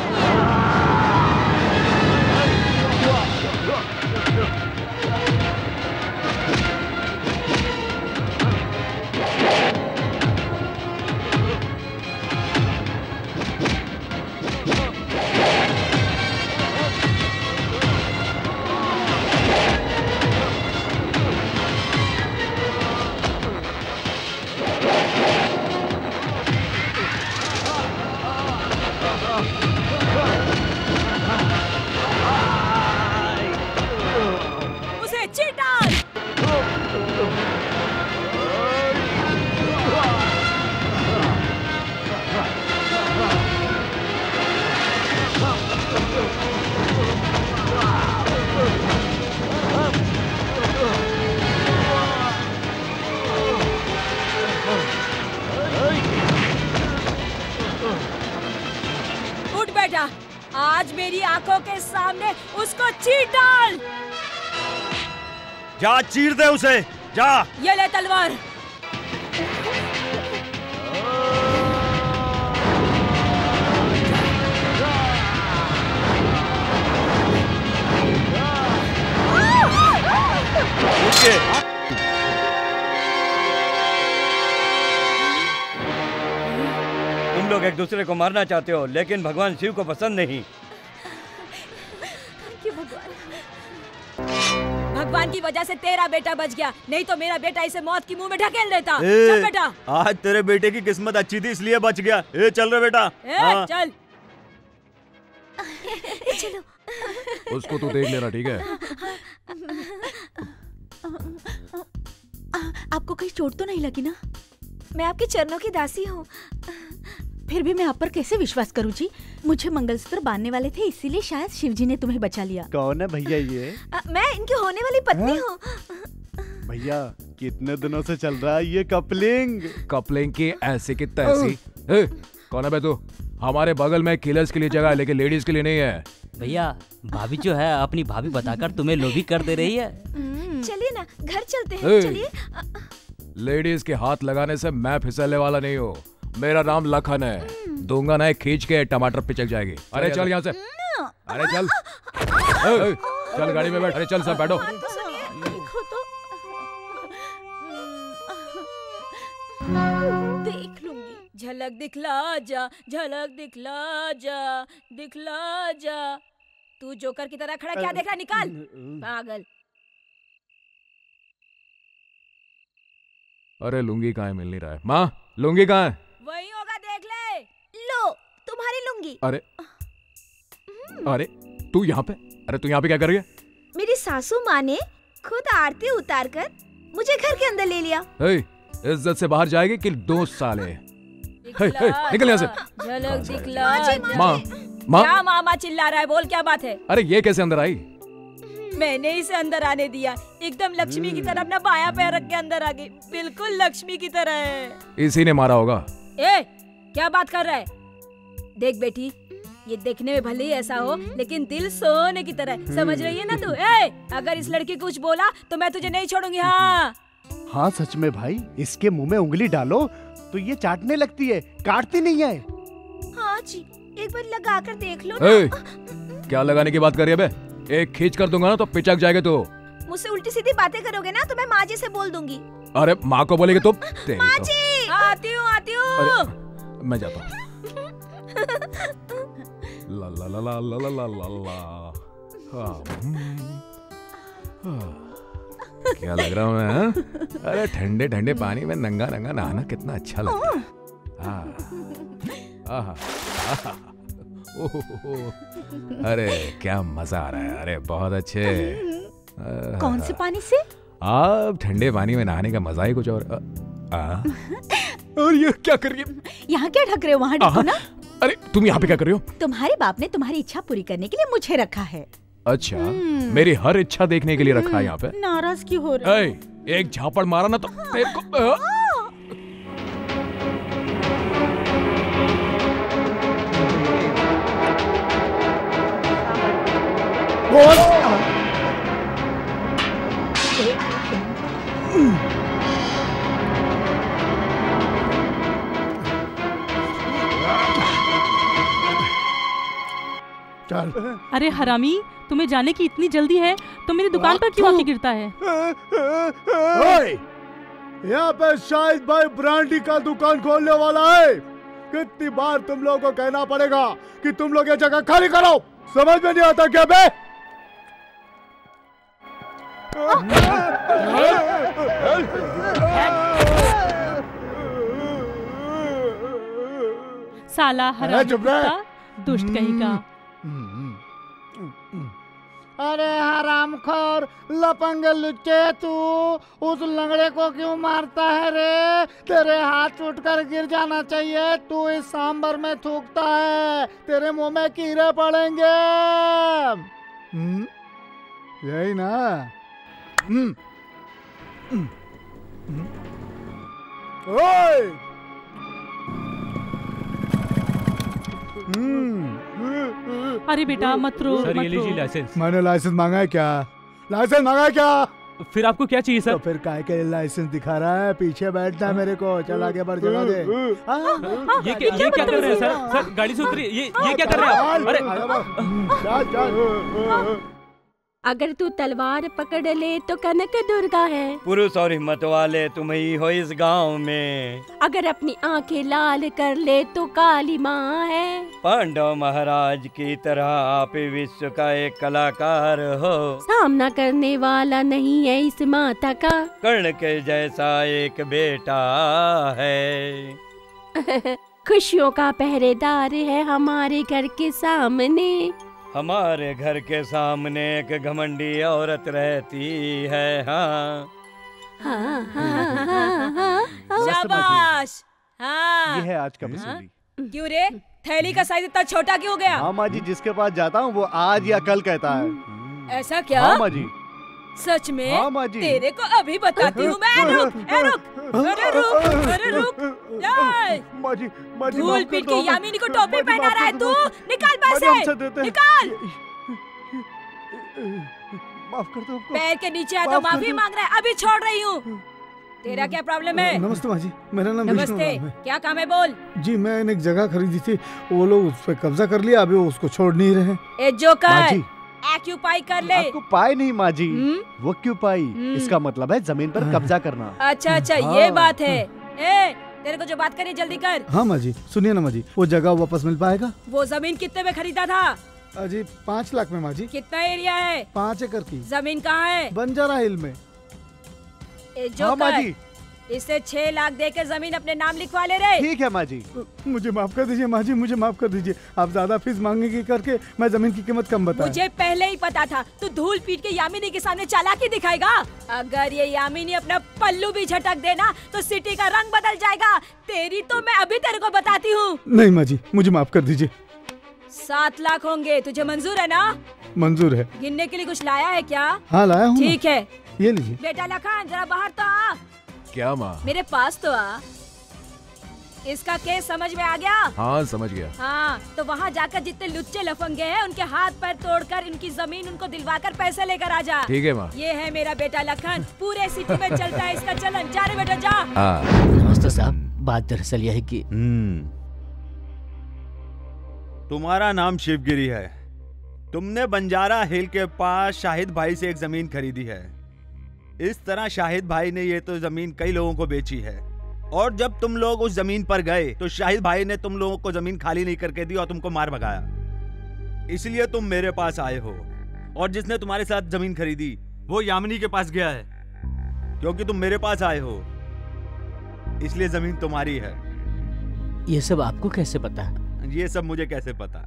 उसे चीर डाल। उठ बेटा, आज मेरी आंखों के सामने उसको चीर डाल। जा चीर दे उसे। जा। ये ले तलवार। तुम लोग एक दूसरे को मारना चाहते हो, लेकिन भगवान शिव को पसंद नहीं। भगवान की वजह से तेरा बेटा बच गया, नहीं तो मेरा बेटा इसे मौत की मुंह में ढकेल देता। ए, चल बेटा। आज तेरे बेटे की किस्मत अच्छी थी इसलिए बच गया। ए, चल रे बेटा। हाँ। चल। चलो। उसको तू देख लेना, ठीक है? आपको कहीं चोट तो नहीं लगी ना? मैं आपके चरणों की दासी हूँ। फिर भी मैं आप पर कैसे विश्वास करूँ जी? मुझे मंगलसूत्र बांधने वाले थे, इसीलिए शायद शिव जी ने तुम्हें बचा लिया। कौन है भैया ये? मैं इनकी होने वाली पत्नी हूँ। भैया कितने दिनों से चल रहा है ये कपलिंग? कपलिंग की ऐसी की तैसी। कौन है बे तू? हमारे बगल में किलर्स के लिए जगह है, लेकिन लेडीज के लिए नहीं है। भैया, भाभी जो है अपनी भाभी बताकर तुम्हें लोभी कर दे रही है। चलिए ना, घर चलते ए! हैं, चलिए। लेडीज के हाथ लगाने से मैं फिसलने वाला नहीं हूँ। मेरा नाम लखन है। दूंगा ना एक खींच के टमाटर पिचक जाएगी। अरे चल यहाँ से। अरे चल। ए, चल गाड़ी में बैठ। अरे चल सब बैठो। देख लूंगी। झलक दिखला जा, झलक दिखला जा, दिखला जा। तू जोकर की तरह खड़ा क्या देख रहा, निकाल पागल। अरे लुंगी कहाँ है, मिल नहीं रहा है। माँ लुंगी कहाँ है? वही होगा, देख ले। लो तुम्हारी लुंगी। अरे अरे तू यहाँ पे? अरे तू यहाँ पे क्या कर रही है? मेरी सासू माँ ने खुद आरती उतार कर मुझे घर के अंदर ले लिया। इज्जत से बाहर जाएगी कि 2 साले। निकल यहाँ से। झलक दिखला जा। माँ माँ क्या मामा चिल्ला रहा है, बोल क्या बात है? अरे ये कैसे अंदर आई? मैंने इसे अंदर आने दिया। एकदम लक्ष्मी की तरह अपना बायां पैर रख के अंदर आ गई। बिल्कुल लक्ष्मी की तरह है। इसी ने मारा होगा। ए, क्या बात कर रहा है? देख बेटी, ये देखने में भले ही ऐसा हो, लेकिन दिल सोने की तरह है। समझ रही है ना तू? अगर इस लड़की को कुछ बोला तो मैं तुझे नहीं छोड़ूंगी। हाँ हाँ सच में भाई, इसके मुंह में उंगली डालो तो ये चाटने लगती है, काटती नहीं है। हाँ जी, एक बार लगा कर देख लो ना। क्या लगाने की बात कर रही है बे? एक खींच कर दूंगा ना तो पिचक जाएगा तू। मुझसे उल्टी सीधी बातें करोगे ना तो मैं माँ जी से बोल दूंगी। अरे माँ को बोलेगी तो? माँ जी आती हूँ, आती हूँ। मैं जाता हूँ। ला ला ला ला ला ला ला ला। क्या लग रहा हूँ मैं? हाँ? अरे ठंडे ठंडे पानी में नंगा नंगा नहाना कितना अच्छा लगता है। अरे क्या मजा आ रहा है। अरे बहुत अच्छे। कौन से पानी से? आप ठंडे पानी में नहाने का मजा ही कुछ और। और ये क्या कर रही है? यहाँ क्या ढक रहे हो? वहाँ ढको ना। अरे तुम यहाँ पे क्या कर रही हो? तुम्हारे बाप ने तुम्हारी इच्छा पूरी करने के लिए मुझे रखा है। अच्छा, मेरी हर इच्छा देखने के लिए रखा है यहाँ पे। नाराज क्यों हो रहे हो? एक झापड़ मारा ना तो तेरे को। चल। अरे हरामी, तुम्हें जाने की इतनी जल्दी है तो मेरी दुकान पर क्यों आके गिरता है? यहाँ पे शाहिद भाई ब्रांडी का दुकान खोलने वाला है। कितनी बार तुम लोगों को कहना पड़ेगा कि तुम लोग ये जगह खाली करो? समझ में नहीं आता क्या बे? साला हरामी कुत्ता, दुष्ट कहीं का। अरे हरामखोर लपंग लुच्चे, तू उस लंगड़े को क्यों मारता है रे? तेरे हाथ टूटकर गिर जाना चाहिए। तू इस सांबर में थूकता है, तेरे मुंह में कीड़े पड़ेंगे। यही ना? ओए! अरे बेटा मत रो। सर ये लीजिए लाइसेंस। मैंने लाइसेंस मांगा है क्या? लाइसेंस मांगा है क्या? फिर आपको क्या चाहिए सर? तो फिर काहे के लाइसेंस दिखा रहा है? पीछे बैठना है मेरे को। चल आगे बढ़, चला दे। ये क्या कर रहे हैं सर? सर गाड़ी से उतरिए। ये क्या कर रहे हैं आप? अरे अगर तू तलवार पकड़ ले तो कनक दुर्गा है। पुरुष और हिम्मत वाले तुम ही हो इस गांव में। अगर अपनी आंखें लाल कर ले तो काली माँ है। पांडव महाराज की तरह आप विश्व का एक कलाकार हो। सामना करने वाला नहीं है इस माता का। कर्ण के जैसा एक बेटा है। खुशियों का पहरेदार है हमारे घर के सामने। हमारे घर के सामने एक घमंडी औरत रहती है। हाँ हाँ हाँ हाँ हाँ। शाबाश। हाँ ये है आज का वसूली। क्यों रे, थैली का साइज इतना छोटा क्यों हो गया? हाँ माँ जी, जिसके पास जाता हूँ वो आज या कल कहता है। ऐसा क्या? हाँ माँ जी। सच में? हाँ माँ जी। तेरे को अभी बताती हूँ मैं। रुक, अरे रुक। माँ जी, धूल पीट के यामिनी को टोपी पहना रहा है तू। निकाल पैसे, निकाल। माफ कर दो हमको। पैर के नीचे आ तो माफ कर माफी दो। मांग रहा है, अभी छोड़ रही हूँ। तेरा क्या प्रॉब्लम है? नमस्ते माँ जी, मेरा नाम विष्णु नमस्ते, नाम है। क्या काम है बोल। जी मैंने एक जगह खरीदी थी, वो लोग उस पर कब्जा कर लिया, अभी वो उसको छोड़ नहीं रहे। ए जो माँ कर जी। एक्यूपाई कर ले। आपको पाई नहीं माँ जी, वो क्यों पाई? इसका मतलब है जमीन पर कब्जा करना। अच्छा अच्छा, ये बात है। ए तेरे को जो बात करनी जल्दी कर। हाँ माँ जी, सुनिए ना माँ जी, वो जगह वापस मिल पाएगा? वो जमीन कितने में खरीदा था? जी 5 लाख में माँ जी। कितना एरिया है? 5 एकड़ की। जमीन कहाँ है? बंजारा हिल में। ए जो हाँ, माँ कर, जी। इसे 6 लाख दे के जमीन अपने नाम लिखवा ले रे। ठीक है माँ जी। मुझे माफ कर दीजिए माँ जी, मुझे माफ कर दीजिए। आप ज्यादा फीस मांगेंगे करके मैं जमीन की कीमत कम बताया। मुझे पहले ही पता था तू धूल पीट के यामिनी के सामने चालाकी दिखाएगा। अगर ये यामिनी अपना पल्लू भी झटक देना तो सिटी का रंग बदल जाएगा। तेरी तो मैं अभी तेरे को बताती हूँ। नहीं माँ जी, मुझे माफ कर दीजिए। 7 लाख होंगे, तुझे मंजूर है ना? मंजूर है। गिनने के लिए कुछ लाया है क्या? हाँ लाया हूँ। ठीक है, ये लीजिए। बेटा लखन जरा बाहर तो आ। क्या माँ? मेरे पास तो आ। इसका केस समझ में आ गया? हाँ समझ गया। हाँ तो वहाँ जाकर जितने लुच्चे लफंगे हैं उनके हाथ पैर तोड़कर उनकी जमीन उनको दिलवाकर पैसे लेकर आ जा। ठीक है माँ। ये है मेरा बेटा लखन, पूरे सिटी में चलता है इसका चलन। जा रे बेटा जा। नमस्ते साहब, बात दरअसल यह है कि तुम्हारा नाम शिवगिरी है। तुमने बंजारा हिल के पास शाहिद भाई से एक जमीन खरीदी है। इस तरह शाहिद भाई ने ये तो जमीन कई लोगों को बेची है, और जब तुम लोग उस जमीन पर गए तो शाहिद भाई ने तुम लोगों को जमीन खाली नहीं करके दी और तुमको मार भगाया। इसलिए तुम मेरे पास आए हो, और जिसने तुम्हारे साथ जमीन खरीदी वो यामिनी के पास गया है। क्योंकि तुम मेरे पास आए हो इसलिए जमीन तुम्हारी है। ये सब आपको कैसे पता? ये सब मुझे कैसे पता?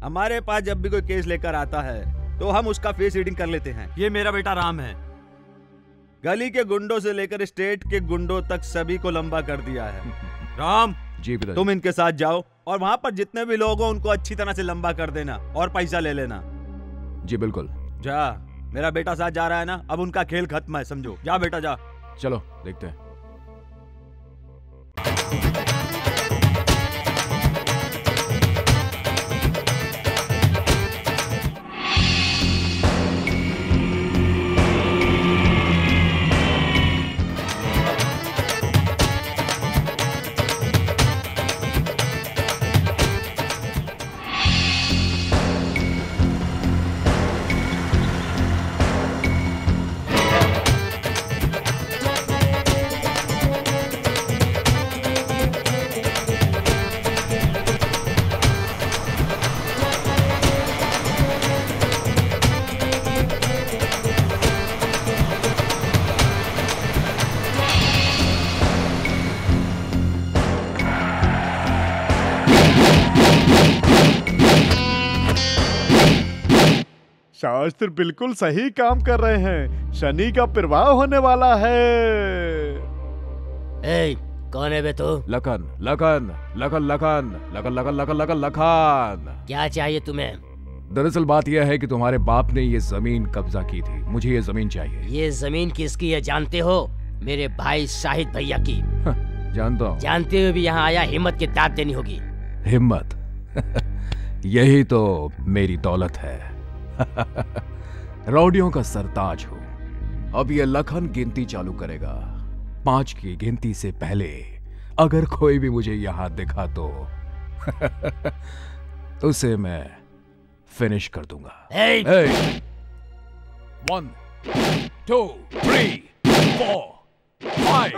हमारे पास जब भी कोई केस लेकर आता है तो हम उसका फेस रीडिंग कर लेते हैं। ये मेरा बेटा राम है। गली के गुंडों से लेकर स्टेट के गुंडों तक सभी को लंबा कर दिया है। राम जी पिताजी। तुम इनके साथ जाओ और वहां पर जितने भी लोग हो उनको अच्छी तरह से लंबा कर देना और पैसा ले लेना। जी बिल्कुल। जा, मेरा बेटा साथ जा रहा है ना, अब उनका खेल खत्म है, समझो। जा बेटा जा। चलो देखते हैं। शास्त्र बिल्कुल सही काम कर रहे हैं। शनि का प्रभाव होने वाला है। ए, कौन है बे तू? लखन लखन लखन लखन लखन लखन लखन लखन लखन। क्या चाहिए तुम्हें? दरअसल बात यह है कि तुम्हारे बाप ने ये जमीन कब्जा की थी। मुझे ये जमीन चाहिए। ये जमीन किसकी है जानते हो? मेरे भाई शाहिद भैया की। जानता हूँ। जानते हुए भी यहाँ आया, हिम्मत की दाद देनी होगी। हिम्मत? यही तो मेरी दौलत है। रौडियों का सरताज हूं। अब ये लखन गिनती चालू करेगा। 5 की गिनती से पहले अगर कोई भी मुझे यहां दिखा तो उसे मैं फिनिश कर दूंगा। 1 2 3 4 5।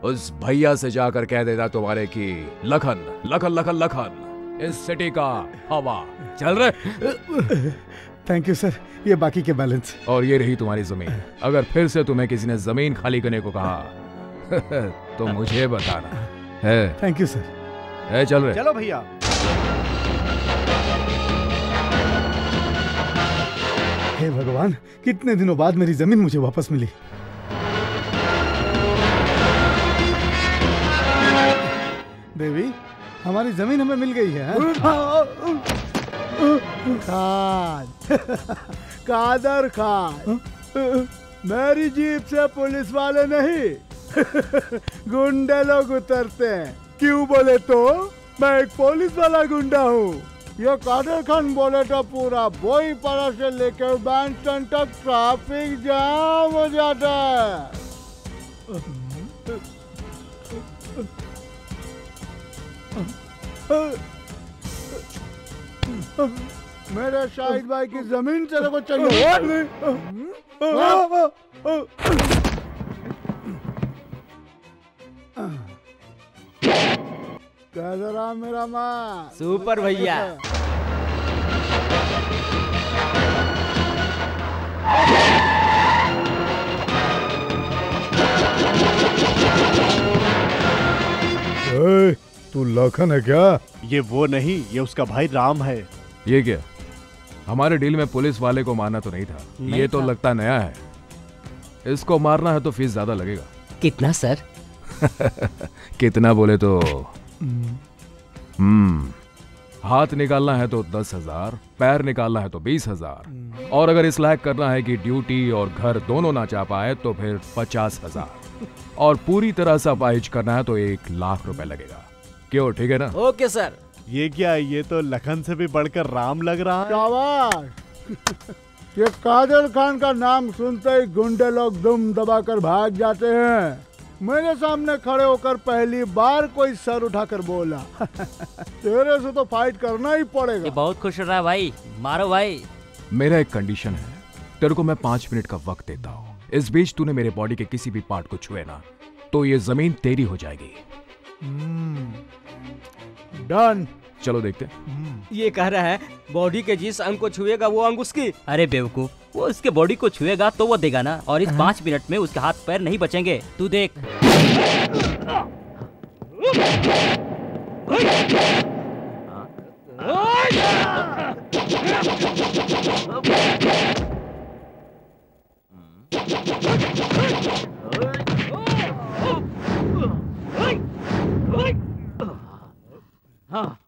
उस भैया से जाकर कह देता तुम्हारे कि लखन लखन लखन लखन इस सिटी का हवा चल रहे। थैंक यू सर, ये बाकी के बैलेंस। और ये रही तुम्हारी जमीन। अगर फिर से तुम्हें किसी ने जमीन खाली करने को कहा तो मुझे बताना है। Thank you sir. चल रहे। चलो भैया। हे भगवान, कितने दिनों बाद मेरी जमीन मुझे वापस मिली। देवी, हमारी जमीन हमें मिल गई है। खान, कादर खान, मेरी जीप से पुलिस वाले नहीं गुंडे लोग उतरते हैं। क्यों बोले तो मैं एक पुलिस वाला गुंडा हूँ। ये कादर खान बोले तो पूरा बोई पारा से लेकर बैंडस्टैंड तक ट्रैफिक जाम हो जाता है। मेरे शाहिद भाई की जमीन तेरे को चाहिए। कैसा रहा मेरा माँ? सुपर भैया। तू लखन है क्या? ये वो नहीं, ये उसका भाई राम है। ये क्या? हमारे डील में पुलिस वाले को मारना तो नहीं था। ये तो लगता नया है। इसको मारना है तो फीस ज्यादा लगेगा। कितना सर? कितना बोले तो हाथ निकालना है तो 10,000, पैर निकालना है तो 20,000, और अगर इस लायक करना है कि ड्यूटी और घर दोनों ना चाह पाए तो फिर 50,000, और पूरी तरह से अपाहिज करना है तो 1,00,000 रुपए लगेगा। क्यों, ठीक है ना? Okay sir. ये क्या, ये तो लखन से भी बढ़कर राम लग रहा है। शाबाश। ये कादर खान का नाम सुनते ही गुंडे लोग दुम दबाकर भाग जाते हैं। मेरे सामने खड़े होकर पहली बार कोई सर उठाकर बोला तेरे से तो फाइट करना ही पड़ेगा। ये बहुत खुश हो रहा है भाई, मारो भाई। मेरा एक कंडीशन है, तेरे को मैं 5 मिनट का वक्त देता हूँ। इस बीच तूने मेरे बॉडी के किसी भी पार्ट को छुए ना तो ये जमीन तेरी हो जाएगी। डन। चलो देखते। ये कह रहा है बॉडी के जिस अंग को छुएगा वो अंग उसकी। अरे बेवकूफ, वो उसके बॉडी को छुएगा तो वो देगा ना, और इस 5 मिनट में उसके हाथ पैर नहीं बचेंगे। तू देख। हाँ।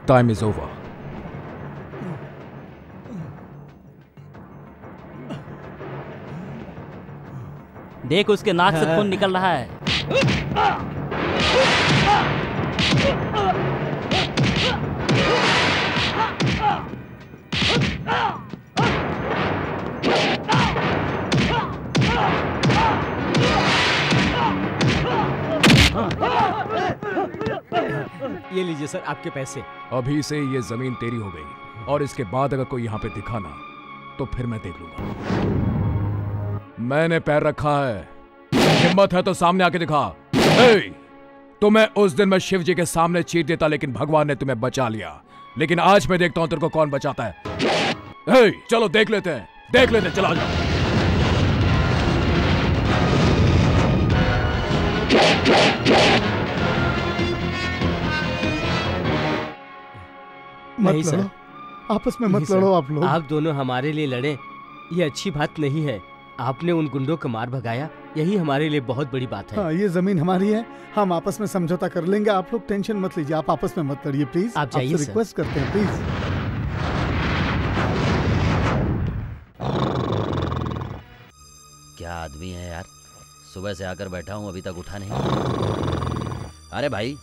Time is over. देख, उसके नाक से खून निकल रहा है। ये लीजिए सर आपके पैसे। अभी से ये जमीन तेरी हो गई, और इसके बाद अगर कोई यहाँ पे दिखा ना तो फिर मैं देख लूंगा। मैंने पैर रखा है, हिम्मत है तो सामने आके दिखा। तुम्हें उस दिन मैं शिव जी के सामने चीर देता, लेकिन भगवान ने तुम्हें बचा लिया। लेकिन आज मैं देखता हूं तेरे को कौन बचाता है। चलो देख लेते हैं, देख लेते हैं, चला जाओ। मत लड़ो, आपस में मत लड़ो आप लोग। आप दोनों हमारे लिए लड़े, ये अच्छी बात नहीं है। आपने उन गुंडों को मार भगाया, यही हमारे लिए बहुत बड़ी बात है। हाँ, ये जमीन हमारी है, हम आपस में समझौता कर लेंगे। आप लोग टेंशन मत लीजिए, आप आपस में मत लड़िए प्लीज। आप जाइए, आपसे रिक्वेस्ट करते हैं प्लीज। क्या आदमी है यार, सुबह से आकर बैठा हूँ, अभी तक उठा नहीं। अरे भाई,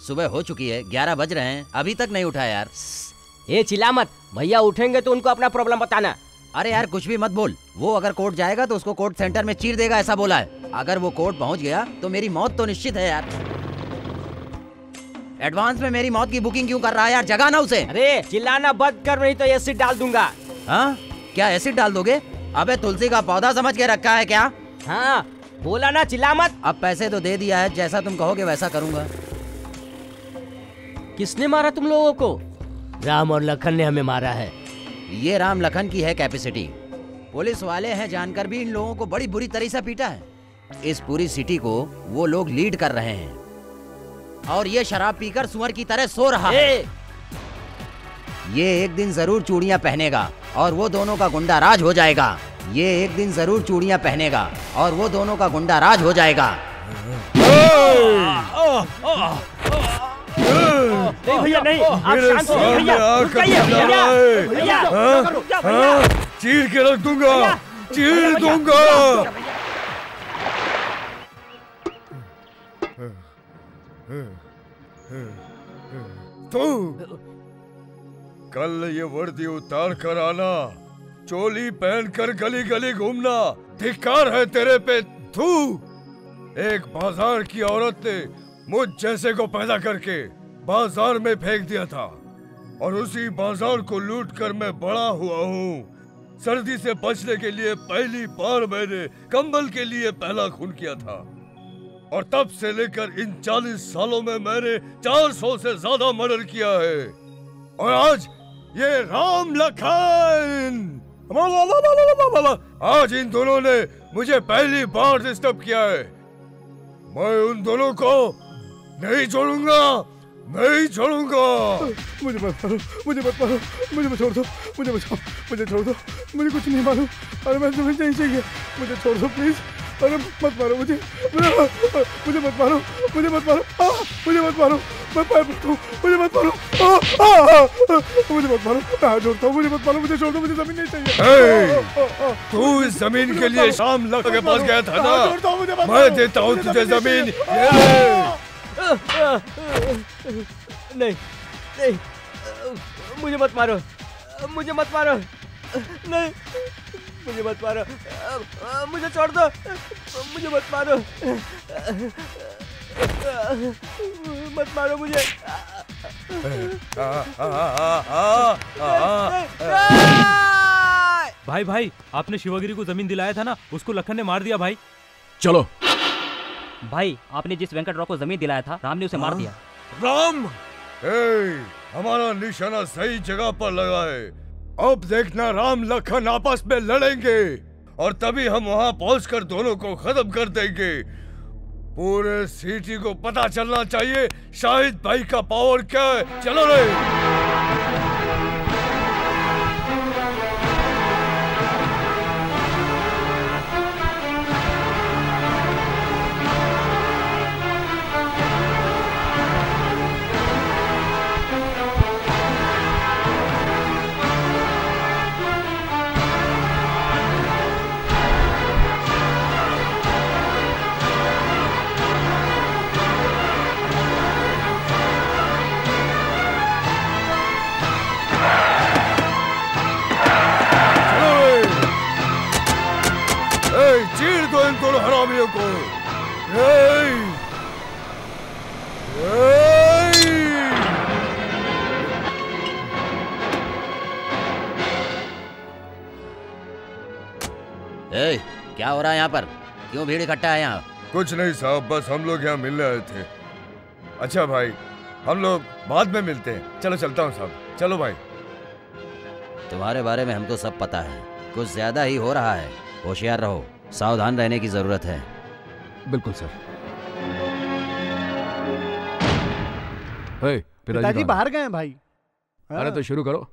सुबह हो चुकी है, 11 बज रहे हैं, अभी तक नहीं उठा यार। ये चिल्ला मत, भैया उठेंगे तो उनको अपना प्रॉब्लम बताना। अरे यार कुछ भी मत बोल, वो अगर कोर्ट जाएगा तो उसको कोर्ट सेंटर में चीर देगा, ऐसा बोला है। अगर वो कोर्ट पहुंच गया तो मेरी मौत तो निश्चित है यार। एडवांस में मेरी मौत की बुकिंग क्यों कर रहा है यार? जगा ना उसे। अरे चिल्लाना बंद कर, नहीं तो एसिड डाल दूंगा। हाँ क्या एसिड डाल दोगे? अबे तुलसी का पौधा समझ के रखा है क्या? हाँ बोला ना, चिल्ला मत। अब पैसे तो दे दिया है, जैसा तुम कहोगे वैसा करूंगा। किसने मारा तुम लोगों को? राम और लखन ने हमें मारा है। ये राम लखन की है कैपेसिटी। पुलिस वाले हैं जानकर भी इन लोगों को बड़ी बुरी तरह से पीटा है। इस पूरी सिटी को वो लोग लीड कर रहे हैं और ये शराब पीकर सुअर की तरह सो रहा है। ये एक दिन जरूर चूड़ियां पहनेगा और वो दोनों का गुंडा राज हो जाएगा। ये एक दिन जरूर चूड़ियां पहनेगा और वो दोनों का गुंडा राज हो जाएगा। नहीं भैया नहीं, आप शांत हो भैया। चीर के रख दूंगा, चीर दूंगा। तू कल ये वर्दी उतार कर आना, चोली पहनकर गली गली घूमना, धिक्कार है तेरे पे। तू एक बाजार की औरत ने मुझ जैसे को पैदा करके बाजार में फेंक दिया था और उसी बाजार को लूट कर मैं बड़ा हुआ हूँ। सर्दी से बचने के लिए पहली बार मैंने कंबल के लिए पहला खून किया था और तब से लेकर इन 40 सालों में मैंने 400 से ज्यादा मर्डर किया है। और आज ये राम लखन, आज इन दोनों ने मुझे पहली बार डिस्टर्ब किया है। मैं उन दोनों को नहीं छोड़ूंगा, नहीं छोड़ूंगा। मुझे मत मारो, मुझे मत मारो, मुझे छोड़ दो, मुझे बचाओ, मुझे छोड़ दो, मुझे कुछ नहीं मालूम। अरे मैं तुम्हें नहीं चाहिए, मुझे छोड़ दो प्लीज। अरे मत मारो मुझे, मुझे मत मारो, मुझे मत मारो, मुझे मत मारो, मैं पैर पड़ता हूँ, मुझे मत मारो, मुझे मत मारो, मैं हाथ जोड़ता हूँ, मुझे मत मारो, मुझे छोड़ दो, मुझे जमीन नहीं चाहिए। तू इस जमीन के लिए शाम लखन के पास गया था ना, मैं देता हूँ तुझे जमीन। नहीं नहीं, मुझे मत मारो, मुझे मत मारो, नहीं मुझे मत मारो, मुझे छोड़ दो, मुझे मत मारो, मत मारो मुझे। भाई भाई आपने शिवगिरी को जमीन दिलाया था ना, उसको लखन ने मार दिया भाई। चलो भाई, आपने जिस वेंकट राव को जमीन दिलाया था, राम ने उसे मार दिया। राम, हमारा निशाना सही जगह पर लगा है। अब देखना राम लखन आपस में लड़ेंगे और तभी हम वहां पहुंचकर दोनों को खत्म कर देंगे। पूरे सिटी को पता चलना चाहिए शाहिद भाई का पावर क्या है। चलो रे। चीर दो इन दोनों हरामियों को। क्या हो रहा है यहाँ पर? क्यों भीड़ इकट्ठा है यहाँ? कुछ नहीं साहब, बस हम लोग यहाँ मिलने आए थे। अच्छा भाई, हम लोग बाद में मिलते हैं। चलो चलता हूँ साहब, चलो भाई। तुम्हारे बारे में हमको सब पता है, कुछ ज्यादा ही हो रहा है। होशियार रहो, सावधान रहने की जरूरत है। बिल्कुल सर। पिताजी बाहर गए हैं भाई। अरे तो शुरू करो।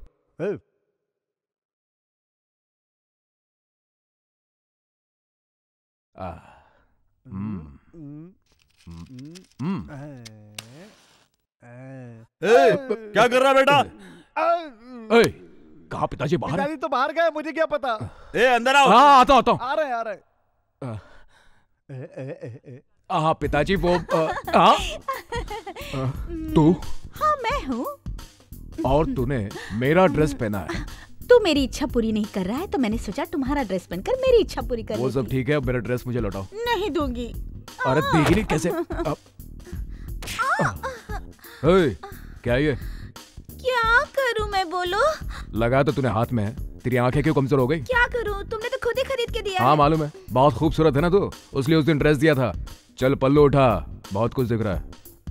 क्या कर रहा बेटा? कहा पिताजी बाहर? पिताजी तो बाहर गए, मुझे क्या पता। अंदर आओ। हाँ आता हूँ। आ रहे हैं। हाँ पिताजी वो तू? हाँ मैं हूँ। और तूने मेरा ड्रेस पहना है। तू मेरी इच्छा पूरी नहीं कर रहा है तो मैंने सोचा तुम्हारा ड्रेस पहनकर मेरी इच्छा पूरी कर वो सब ठीक है, मेरा ड्रेस मुझे लौटाओ। नहीं दूंगी। अरे देगी नहीं कैसे? ओए, क्या ये क्या करूं मैं, बोलो। लगा तो तूने हाथ में है, तेरी आंखें क्यों कमजोर हो गई? क्या करूं, तुमने तो खुद ही खरीद के दिया हाँ है। मालूम है, बहुत खूबसूरत है ना तू, उसलिए उस दिन ड्रेस दिया था। चल पल्लू उठा, बहुत कुछ दिख रहा है।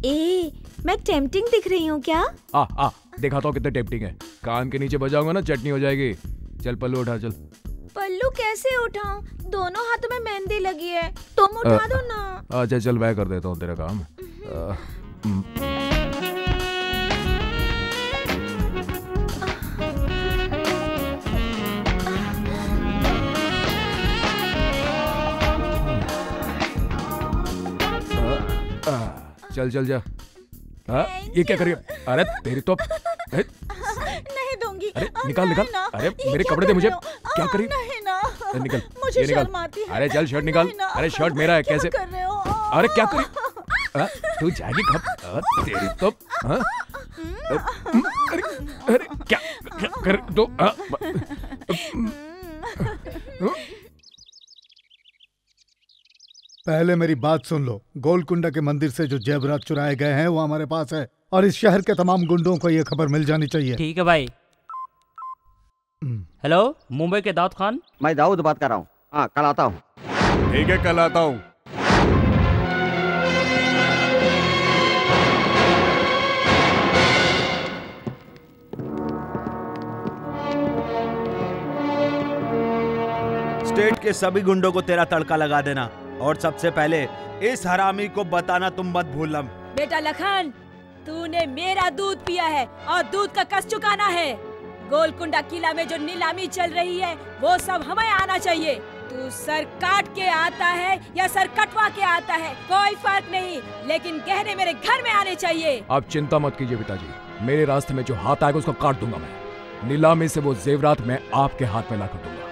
ए, मैं टेम्पटिंग दिख रही हूँ क्या? आ दिखाता हूँ कितने टेम्पटिंग है। कान के नीचे बजाऊंगा ना चटनी हो जाएगी। चल पल्लू उठा चल। पल्लू कैसे उठाऊं? दोनों हाथों में मेहंदी लगी है, तुम उठा दो ना। अच्छा चल मैं कर देता हूँ तेरा काम। चल चल जा। ये क्या करिए? अरे तेरी तो नहीं दूंगी। अरे निकाल निकाल। अरे मेरे कपड़े दे मुझे। क्या करी? निकल। मुझे ये निकाल। शर्म आती है। अरे चल शर्ट निकाल। अरे शर्ट मेरा है, कैसे? कर रहे हो? अरे क्या करी? तू जाएगी कब? तेरी तो अरे क्या कर दो। पहले मेरी बात सुन लो। गोलकुंडा के मंदिर से जो जेवरात चुराए गए हैं वो हमारे पास है और इस शहर के तमाम गुंडों को ये खबर मिल जानी चाहिए। ठीक है भाई। हेलो, मुंबई के दाऊद खान। मैं दाऊद बात कर रहा हूँ। हाँ, कल आता हूँ। ठीक है, कल आता हूँ। स्टेट के सभी गुंडों को तेरा तड़का लगा देना और सबसे पहले इस हरामी को बताना तुम मत भूलना। बेटा लखन, तूने मेरा दूध पिया है और दूध का कस चुकाना है। गोलकुंडा किला में जो नीलामी चल रही है वो सब हमें आना चाहिए। तू सर काट के आता है या सर कटवा के आता है, कोई फर्क नहीं, लेकिन गहने मेरे घर में आने चाहिए। आप चिंता मत कीजिए पिताजी, मेरे रास्ते में जो हाथ आएगा उसको काट दूंगा मैं। नीलामी से वो जेवरात मैं आपके हाथ में ला कर दूंगा।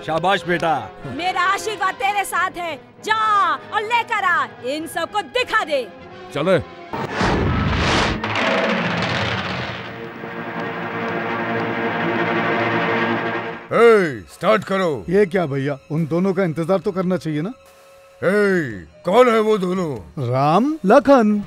शाबाश बेटा। मेरा आशीर्वाद तेरे साथ है, जा और लेकर आ, इन सबको दिखा दे। चले। स्टार्ट करो। ये क्या भैया, उन दोनों का इंतजार तो करना चाहिए ना। कौन है वो दोनों? राम लखन।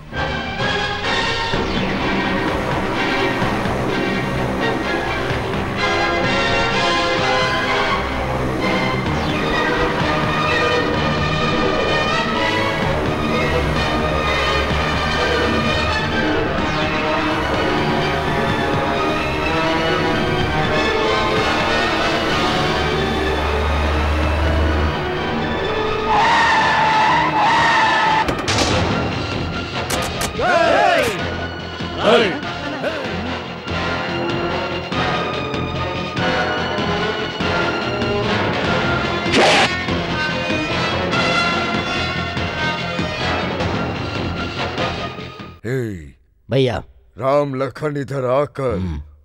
भैया, राम लखन इधर आकर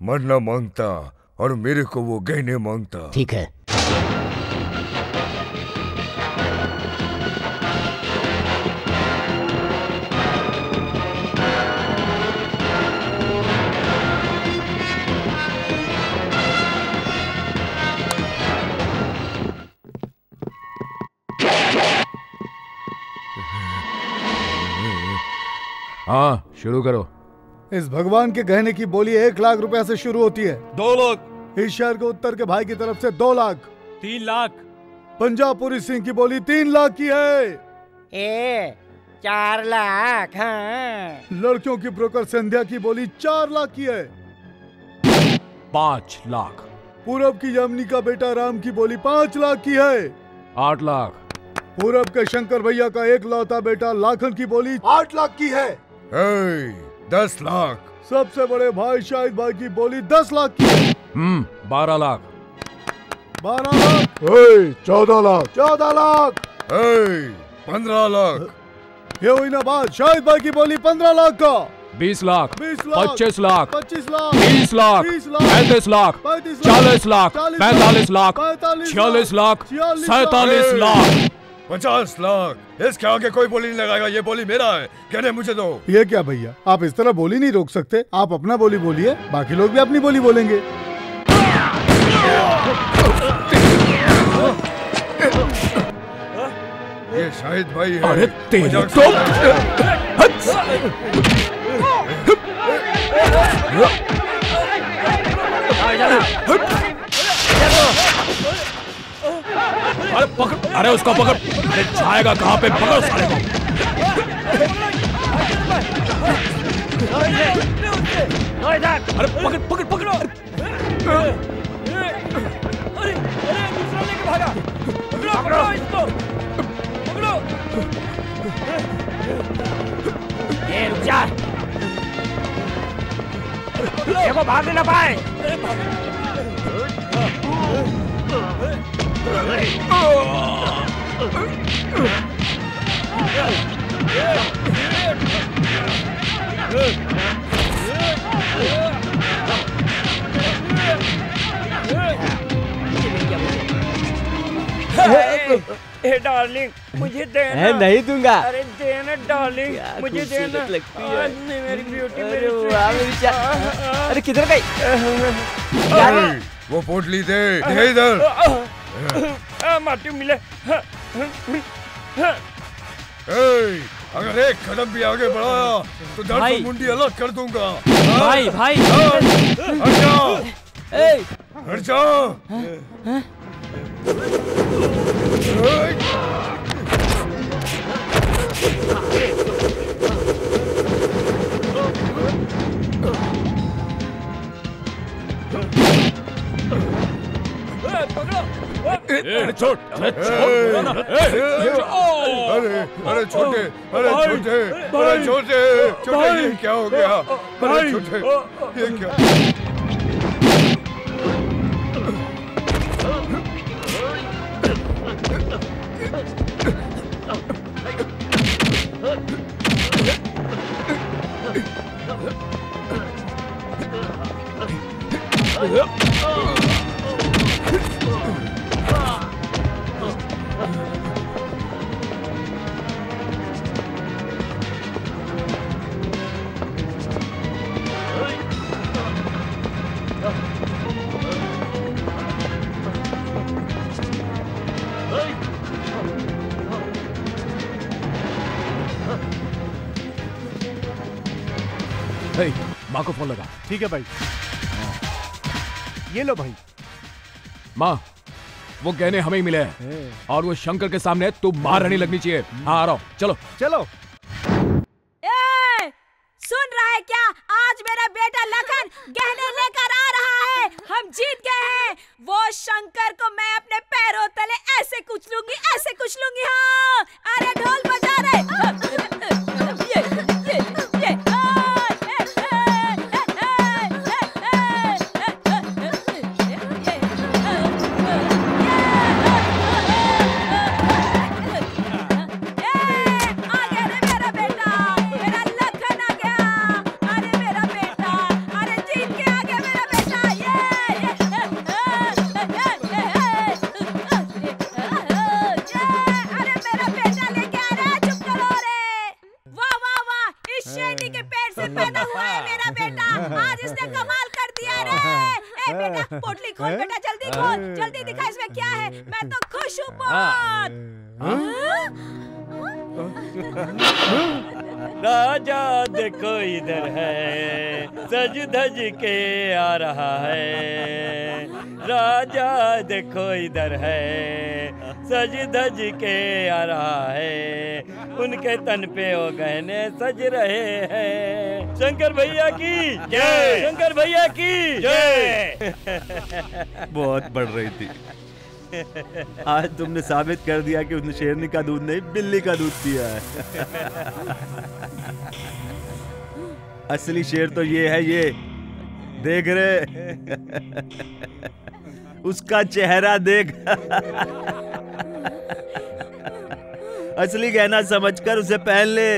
मरना मांगता और मेरे को वो गहने मांगता। ठीक है। हाँ, शुरू करो। इस भगवान के गहने की बोली 1 लाख रुपया से शुरू होती है। 2 लाख। इस शहर के उत्तर के भाई की तरफ से 2 लाख। 3 लाख। पंजाबपुरी सिंह की बोली 3 लाख की है। 4 लाख। हाँ। लड़कियों की ब्रोकर संध्या की बोली 4 लाख की है। 5 लाख। पूरब की यमनी का बेटा राम की बोली 5 लाख की है। 8 लाख। पूरब के शंकर भैया का एक लौता बेटा लाखन की बोली 8 लाख की है। 10 लाख। सबसे बड़े भाई शाहिद भाई की बोली 10 लाख की है। 12 लाख। 12 लाख। 14 लाख। 14 लाख। 15 लाख। ये हुई ना बात, शाहिद भाई की बोली 15 लाख का। 20 लाख। 20 लाख। 25 लाख। 25 लाख। 30 लाख। 35 लाख। 40 लाख। 45 लाख। 46 लाख। 47 लाख। 50 लाख। इसके आगे कोई बोली नहीं लगाएगा, ये बोली मेरा है, कहने मुझे दो। ये क्या भैया, आप इस तरह बोली नहीं रोक सकते। आप अपना बोली बोलिए, बाकी लोग भी अपनी बोली बोलेंगे। ये शाहिद भाई है। अरे तेरी तो अरे पकड़, अरे उसको पकड़। अरे जाएगा कहाँ पे, पकड़ो साले को। अरे पकड़ पकड़ पकड़ो। अरे दूसरा लेके भागा। पकड़ो इसको, पकड़ो। ये रुक जा, देखो भागने ना पाए। ए डार्लिंग, मुझे देना। नहीं दूंगा। अरे देना डार्लिंग, मुझे देना। लगती है मेरी ब्यूटी, अरे वाह मेरी जान। अरे किधर गई? वो पोटली दे इधर। माटी मिले। अगर एक कदम भी आगे बढ़ाया तो दर्द से मुंडी अलग कर दूंगा। भाई भाई हट जाओ, हट जाओ। अरे छोड़, अरे छोड़ ना। अरे छोटे, अरे छोटे, ये क्या हो गया? अरे छोटे, ये क्या? माँ को फोन लगा। ठीक है भाई। ये लो भाई। माँ, वो गहने हमें ही मिले हैं और वो शंकर के सामने तू मार नहीं लगनी चाहिए। हाँ आ रहा हूँ, चलो चलो। सुन रहा है क्या? आज मेरा बेटा लखन गहने लेकर आ रहा है। हम जीत गए हैं। वो शंकर को मैं अपने पैरों तले ऐसे कुछ लूंगी, ऐसे कुछ लूंगी। हाँ, अरे ढोल बजा रहे। पोटली खोल बेटा, जल्दी खोल, जल्दी दिखा इसमें क्या है। मैं तो खुश हूँ बहुत। राजा देखो इधर है, सज धज के आ रहा है। राजा देखो इधर है, सज धज के आ रहा है। उनके तन पे वो गहने सज रहे हैं। शंकर भैया की जय, शंकर भैया की जय। बहुत बढ़ रही थी। आज तुमने साबित कर दिया कि उसने शेरनी का दूध नहीं, बिल्ली का दूध पिया है। असली शेर तो ये है, ये देख रहे। उसका चेहरा देख। असली गहना समझकर उसे पहन ले।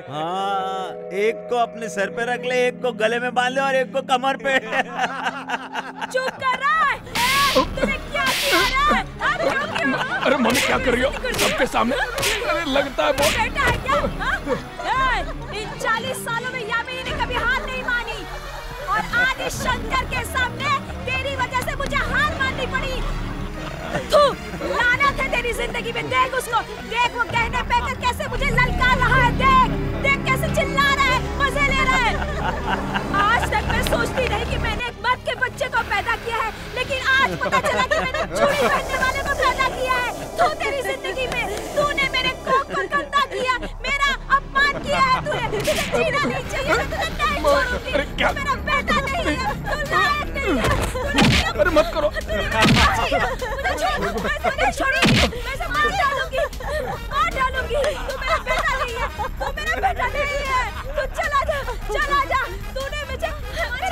हाँ, एक को अपने सर पे रख ले, एक को गले में बांध ले और एक को कमर पे। चुप कर रहा है। तूने क्या किया रे? अरे मम्मी क्या कर रही हो सबके सामने? अरे लगता है बहुत बेटा है क्या? इन 40 सालों में यामी ने कभी हार नहीं मानी और आज इस शंकर के सामने तेरी वजह से मुझे हार माननी पड़ी। तू लानत है तेरी जिंदगी में। देख उसको, देख वो गहने पहनकर कैसे मुझे ललकार रहा है। देख देख कैसे चिल्ला रहा है, मजे ले रहा है। आज तक मैं बच्चे को पैदा किया है, लेकिन आज पता चला कि मैंने चूड़ी पहनने वाले को पैदा किया है। तू तेरी जिंदगी में तूने मेरे कोख को गंदा किया, मेरा अपमान किया है तूने। तुझे जीना नहीं चाहिए, मैं तुझे नहीं छोड़ूंगी। तू मेरा बेटा नहीं है, तू लायक नहीं है। अरे मत करो। मुझे छोड़, मैं तुझे नहीं छोड़ूंगी, मैं इसे मार डालूंगी। तू मेरा बेटा नहीं है, तू मेरा बेटा नहीं है। तू चला जा, चला जा। तूने मुझे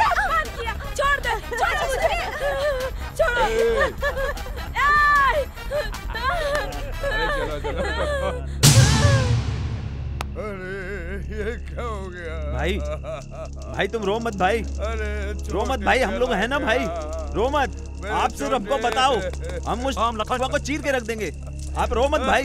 अपमान किया। छोड़ दे, छोड़ मुझे, छोड़ो। अरे ये क्या हो गया? भाई, भाई तुम रो मत भाई। रो मत भाई, हम लोग हैं ना भाई। रो मत, आप सिर्फ हमको बताओ, हम उस लखनऊ को चीर के रख देंगे। आप रो मत भाई।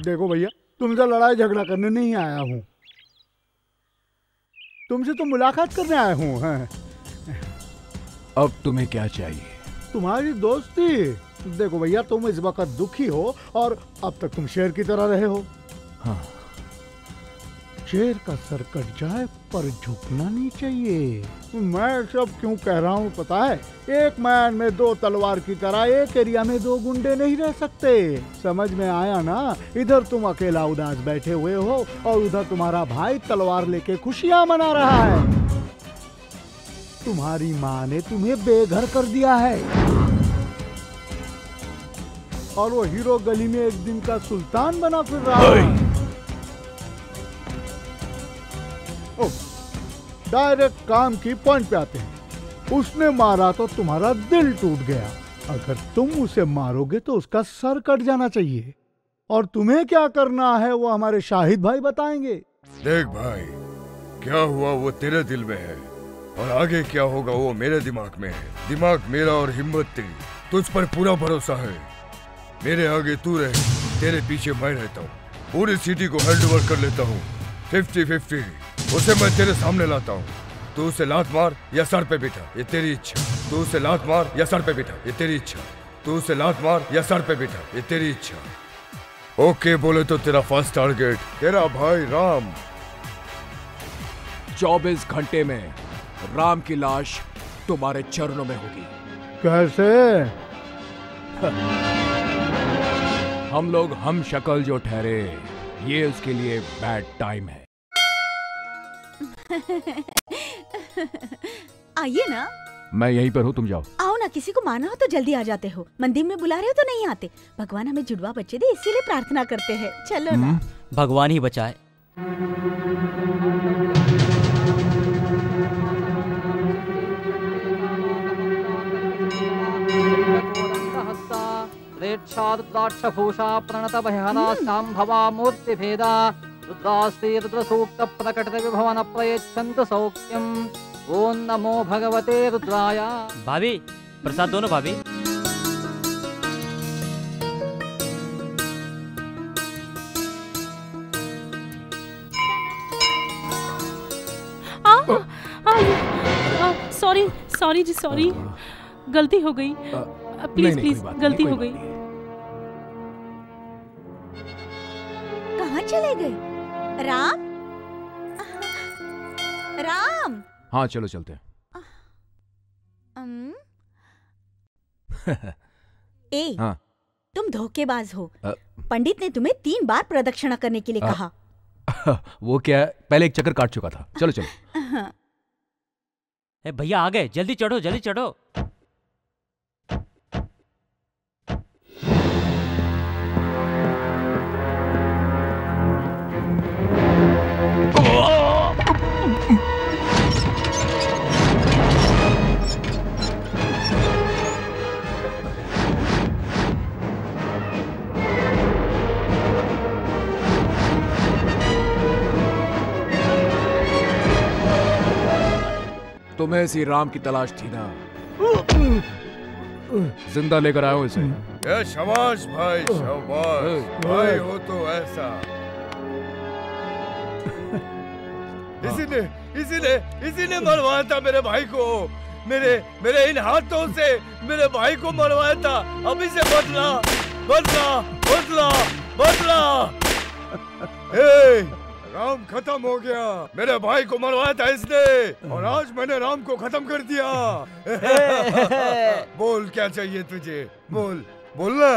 देखो भैया, तुमसे लड़ाई झगड़ा करने नहीं आया हूँ, तुमसे तो मुलाकात करने आया हूँ। अब तुम्हें क्या चाहिए? तुम्हारी दोस्ती। देखो भैया, तुम इस वक्त दुखी हो और अब तक तुम शेर की तरह रहे हो। हाँ। शेर का सर कट जाए पर झुकना नहीं चाहिए। मैं सब क्यों कह रहा हूँ पता है? एक मैन में दो तलवार की तरह एक एरिया में दो गुंडे नहीं रह सकते। समझ में आया ना? इधर तुम अकेला उदास बैठे हुए हो और उधर तुम्हारा भाई तलवार लेके खुशियां मना रहा है। तुम्हारी माँ ने तुम्हें बेघर कर दिया है और वो हीरो गली में एक दिन का सुल्तान बना फिर रहा है। डायरेक्ट काम की पॉइंट पे आते हैं। उसने मारा तो तुम्हारा दिल टूट गया। अगर तुम उसे मारोगे तो उसका सर कट जाना चाहिए। और तुम्हें क्या करना है वो हमारे शाहिद भाई बताएंगे। देख भाई, क्या हुआ वो तेरे दिल में है और आगे क्या होगा वो मेरे दिमाग में है। दिमाग मेरा और हिम्मत तेरी। तुझ पर पूरा भरोसा है। मेरे आगे तू रहे, तेरे पीछे मैं रहता हूँ। पूरी सिटी को हैंड ओवर कर लेता हूँ। 50-50 उसे मैं तेरे सामने लाता हूँ। तू उसे लात मार या सर पे बिठा, ये तेरी इच्छा। तू उसे लात मार या सर पे बिठा, ये तेरी इच्छा। तू उसे लात मार या सर पे बिठा, ये तेरी इच्छा। ओके बोले तो तेरा फर्स्ट टारगेट तेरा भाई राम। 24 घंटे में राम की लाश तुम्हारे चरणों में होगी। कैसे? हम लोग हम शक्ल जो ठहरे, ये उसके लिए बैड टाइम है। आइए ना। मैं यहीं पर हूँ, तुम जाओ। आओ ना, किसी को माना हो तो जल्दी आ जाते हो। मंदिर में बुला रहे हो तो नहीं आते। भगवान हमें जुड़वा बच्चे दे, इसीलिए प्रार्थना करते हैं। चलो ना। भगवान ही बचाए। रेक्षाद्राक्षभूषा प्रणत भयहरा शाम्भवा मूर्तिभेदा रुद्रास्ते रुद्रसूक्त प्रकटित विभवन प्रयच्छन्तु सौख्यम्। ओम नमो भगवते रुद्राय। भाभी प्रसाद दो ना भाभी। सॉरी सॉरी जी, सॉरी, गलती हो गई। प्लीज प्लीज, गलती हो गई। कहाँ चले गए? राम, राम। हाँ चलो चलते हैं। ए, हाँ। तुम धोखेबाज हो। पंडित ने तुम्हें 3 बार प्रदक्षिणा करने के लिए कहा। वो क्या, पहले एक चक्कर काट चुका था। चलो चलो। भैया आ गए, जल्दी चढ़ो जल्दी चढ़ो। तुम्हें सी राम की तलाश थी ना, जिंदा लेकर आया हूं इसे। ये शाबाश भाई, शाबाश भाई हो तो ऐसा। इसी ने मरवाया था मेरे भाई को, मेरे इन हाथों से मेरे भाई को मरवाया था। अभी से बदला बदला बदला बदला। राम खत्म हो गया, मेरे भाई को मरवाया था इसने और आज मैंने राम को खत्म कर दिया। बोल क्या चाहिए तुझे, बोल बोलना,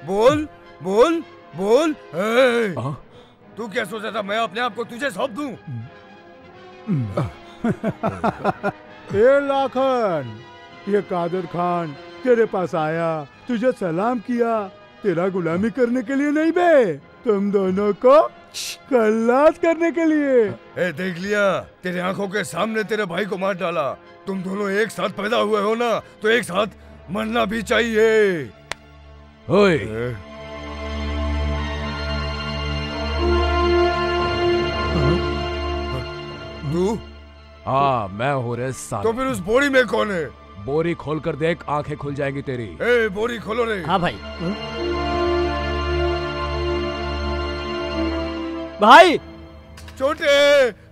बोल बोल बोल। तू क्या सोचा था मैं अपने आप को तुझे सौंप दूं? ए लाखन, ये कादर खान तेरे पास आया, तुझे सलाम किया, तेरा गुलामी करने के लिए नहीं बे, तुम दोनों को खल्लास करने के लिए। ए देख लिया, तेरे आंखों के सामने तेरे भाई को मार डाला। तुम दोनों एक साथ पैदा हुए हो ना, तो एक साथ मरना भी चाहिए। ओए तू? हाँ मैं हूँ रे साला। तो फिर उस बोरी में कौन है? बोरी खोलकर देख, आंखें खुल जाएंगी तेरी। ए बोरी खोलो रे। हाँ भाई। भाई छोटे,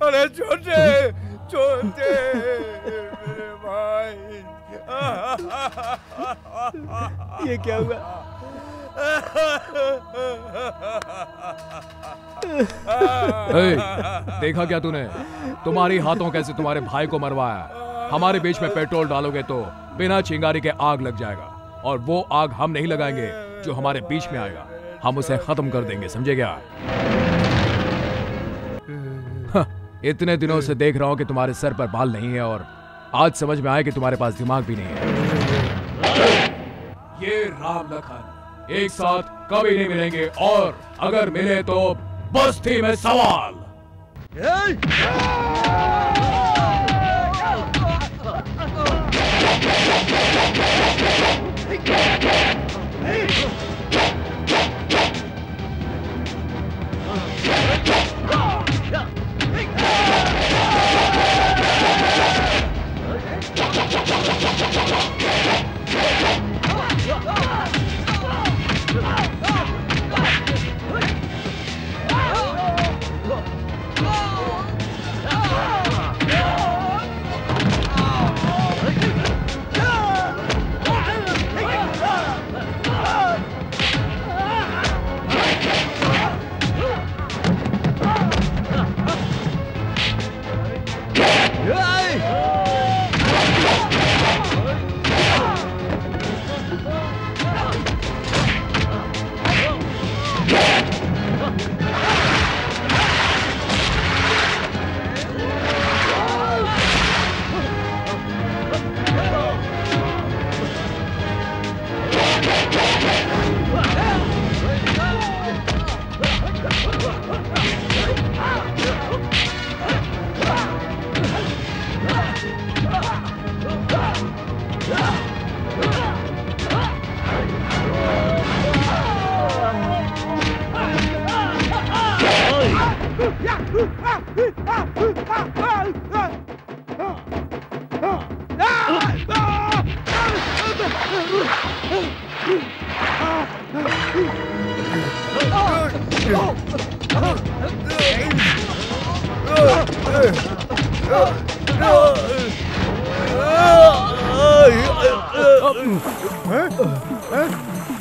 अरे छोटे छोटे मेरे भाई। ये क्या हुआ? देखा क्या तूने? तुम्हारी हाथों कैसे तुम्हारे भाई को मरवाया। हमारे बीच में पेट्रोल डालोगे तो बिना चिंगारी के आग लग जाएगा, और वो आग हम नहीं लगाएंगे जो हमारे बीच में आएगा, हम उसे खत्म कर देंगे, समझे क्या? इतने दिनों से देख रहा हूं कि तुम्हारे सर पर बाल नहीं है, और आज समझ में आया कि तुम्हारे पास दिमाग भी नहीं है। ये राम लखन एक साथ कभी नहीं मिलेंगे, और अगर मिले तो बस्ती में सवाल।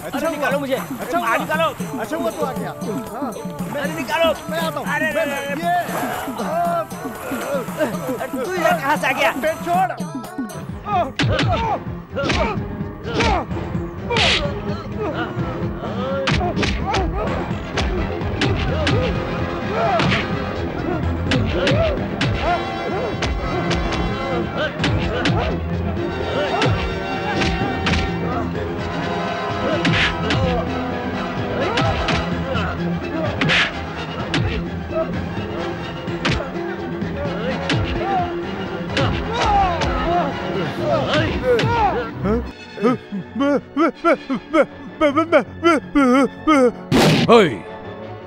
अच्छा निकालो मुझे, अच्छा निकालो। अच्छा वो तो आ गया। अरे निकालो, मैं आता हूँ। अरे ये तू इधर कहाँ से आ गया? पेट छोड़।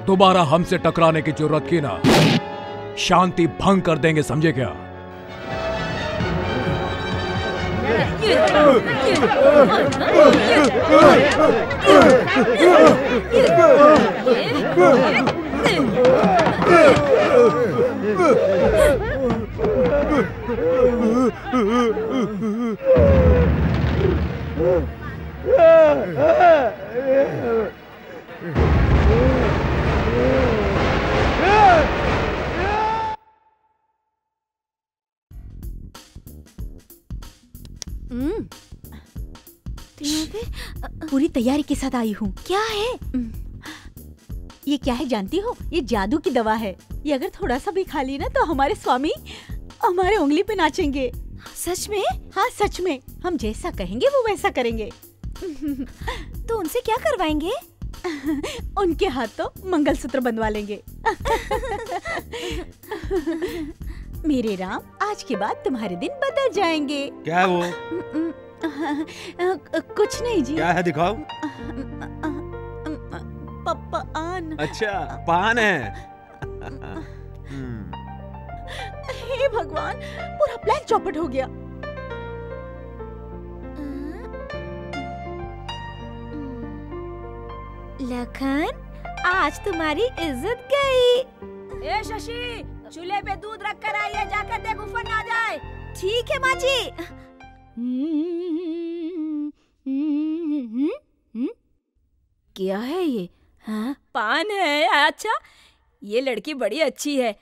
दोबारा हमसे टकराने की जरूरत की ना, शांति भंग कर देंगे, समझे क्या? पूरी तैयारी के साथ आई हूँ। क्या है ये? क्या है जानती हो? ये जादू की दवा है। ये अगर थोड़ा सा भी खा ली ना तो हमारे स्वामी हमारे उंगली पे नाचेंगे। सच में? हाँ सच में। हम जैसा कहेंगे वो वैसा करेंगे। तो उनसे क्या करवाएंगे? उनके हाथ तो मंगलसूत्र बंधवा लेंगे। मेरे राम, आज के बाद तुम्हारे दिन बदल जाएंगे। क्या है वो? कुछ नहीं जी। क्या है दिखाओ। पान। अच्छा पान है। हे भगवान, पूरा प्लान चौपट हो गया। लखन, आज तुम्हारी इज्जत गई। ए शशि, चूल्हे पे दूध रख कर आइए, जाकर देख उफन ना जाए। ठीक है माँ जी। क्या है ये? हाँ पान है। अच्छा ये लड़की बड़ी अच्छी है।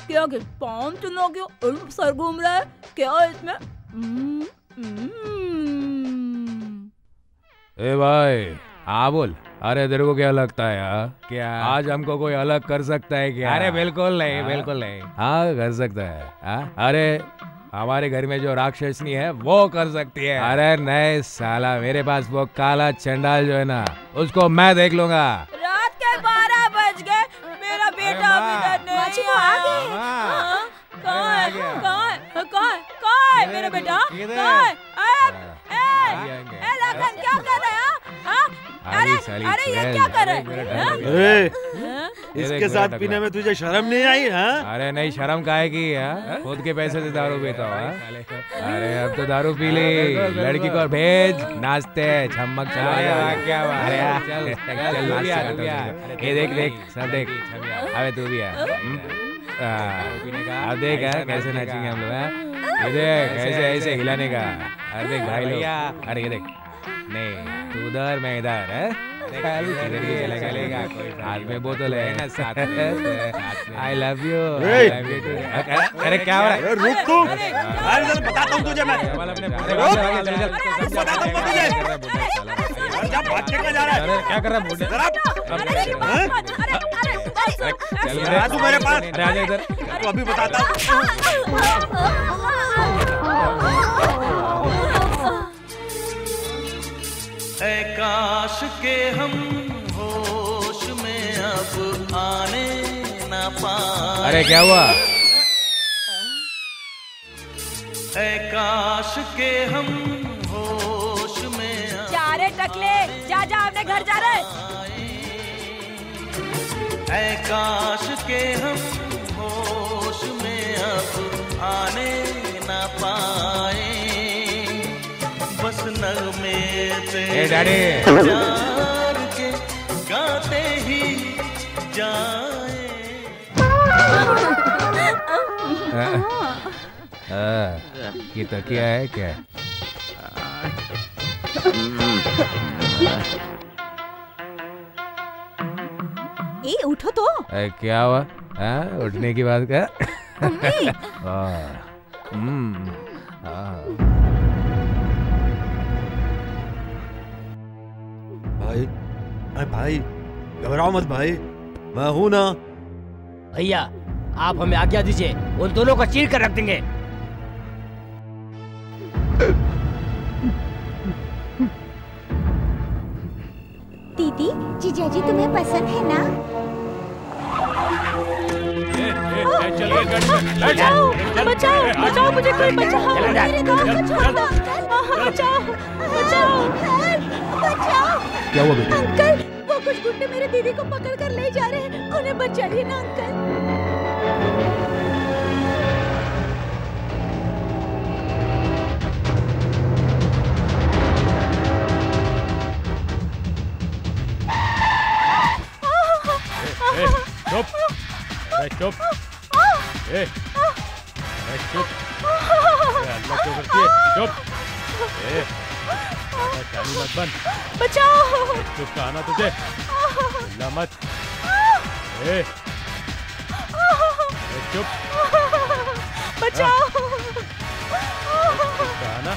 क्या पान चुना क्यों सर घूम रहा है? क्या है इसमें? ए भाई, हाँ बोल। अरे तेरे को क्या लगता है यार? क्या आज हमको कोई अलग कर सकता है क्या? अरे बिल्कुल नहीं, बिल्कुल नहीं। हाँ कर सकता है। हाँ? अरे हमारे घर में जो राक्षसनी है वो कर सकती है। अरे नहीं साला, मेरे पास वो काला चंडाल जो है ना, उसको मैं देख लूंगा। रात के 12 बज गए, मेरा बेटा अभी तक नहीं आया। कहाँ है? कहाँ है मेरा बेटा? कहाँ है? लखन क्या कर रहे हैं? अरे ये क्या कर रहे हैं? इसके साथ पीने में तुझे शर्म नहीं आई? हाँ? अरे नहीं, शर्म काहे की? खुद के पैसे से दारू पीता हूँ। अरे अब तो दारू पी ली, लड़की को भेज, नाचते छमक चला। अरे ये देख देख सब देख। अबे तू भी है। अब देख कैसे नाचेंगे हम लोग। ये देख ऐसे ऐसे हिलाने का। अरे देख भाई लोग, अरे ये देख। नहीं तू उधर, मैं इधर है। इधर भी चलेगा। हाथ में बोतल है ना साथ में। I love you too. अरे क्या हो रहा है? रुक तू, बताता हूँ तुझे मैं। क्या कर रहा है बूढ़े? तू मेरे पास इधर, तू अभी बताता हूँ। काश के हम होश में अब आने ना पाए। अरे क्या हुआ? काश के हम होश में। जा रे टकले, जा अपने घर जा रहे। काश के हम होश में अब आने ना पाए। बस नगमे पे प्यार के गाते ही जाए। ये तकिया है क्या? ए उठो तो। क्या हुआ? उठने की बात क्या? भाई घबराओ मत भाई, मैं हूं ना। भैया आप हमें आज्ञा दीजिए, उन दोनों को चीर कर रख देंगे। दीदी, जीजाजी तुम्हें पसंद है ना? बचाओ मुझे, कोई बचाओ। मेरे दोस्त को छोड़ दो। बचाओ। क्या हुआ बेटा? अंकल, वो कुछ गुंडे मेरे दीदी को पकड़ कर ले जा रहे हैं उन्हें बचाइए ना अंकल। चुप, अरे चुप, अरे चुप, अल्लाह क्यों करती है? चुप, चालू मत बन। बचाओ। चुप कहा ना तुझे, अल्लाह मत। चुप, बचाओ। चुप कहा ना,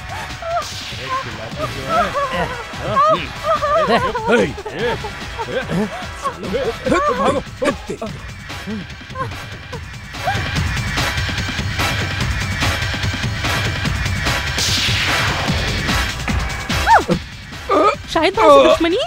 चिल्लाती क्यों है? भागो। शायद वहाँ से दुश्मनी।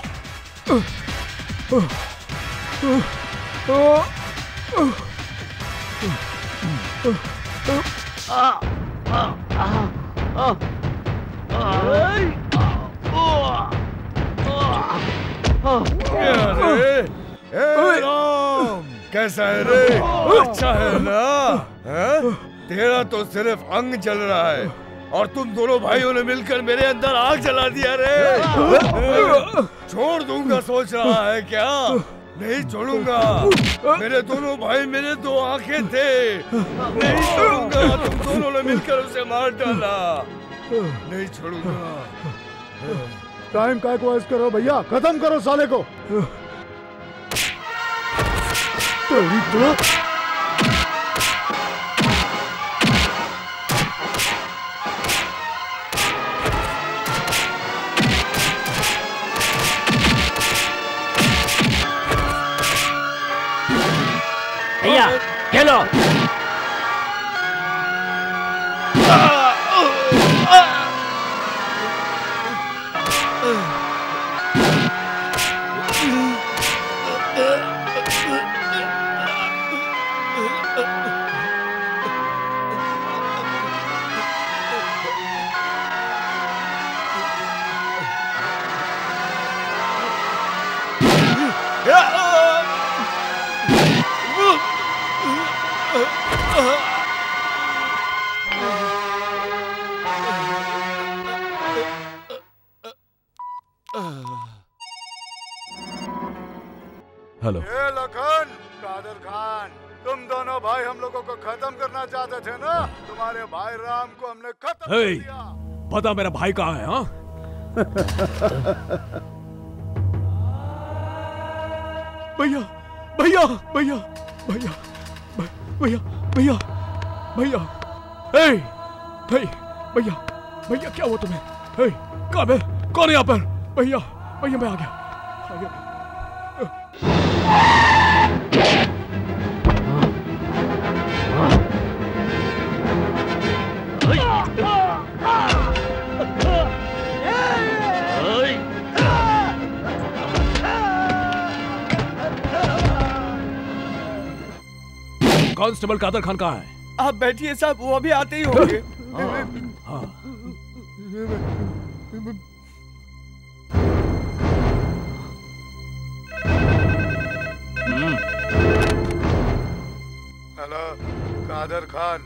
राम, कैसा है रे? अच्छा है ना? है? तेरा तो सिर्फ अंग जल रहा है और तुम दोनों भाइयों ने मिलकर मेरे अंदर आग जला दिया रे। छोड़ दूंगा सोच रहा है क्या? नहीं छोड़ूंगा। मेरे दोनों भाई मेरे दो आंखें थे, नहीं छोड़ूंगा। तुम दोनों ने मिलकर उसे मार डाला, नहीं छोड़ूंगा। टाइम का वेस्ट करो भैया, खत्म करो साले को। तेरी तो भैया खेलो। हेलो। ये लखन, कादर खान, तुम दोनों भाई हम लोगों को खत्म करना चाहते थे ना? तुम्हारे भाई राम को हमने खत्म कर दिया। पता मेरा भाई कहाँ है? हाँ? भैया, भैया, भैया, भैया, भैया, भैया, भैया, भैया, भैया, क्या हुआ तुम्हें? कहाँ है? कौन है यहाँ पर? भैया, भैया, मैं आ गया। कांस्टेबल कादर खान कहाँ है? आप बैठिए साहब, वो अभी आते ही होंगे। हाँ। हेलो कादर खान,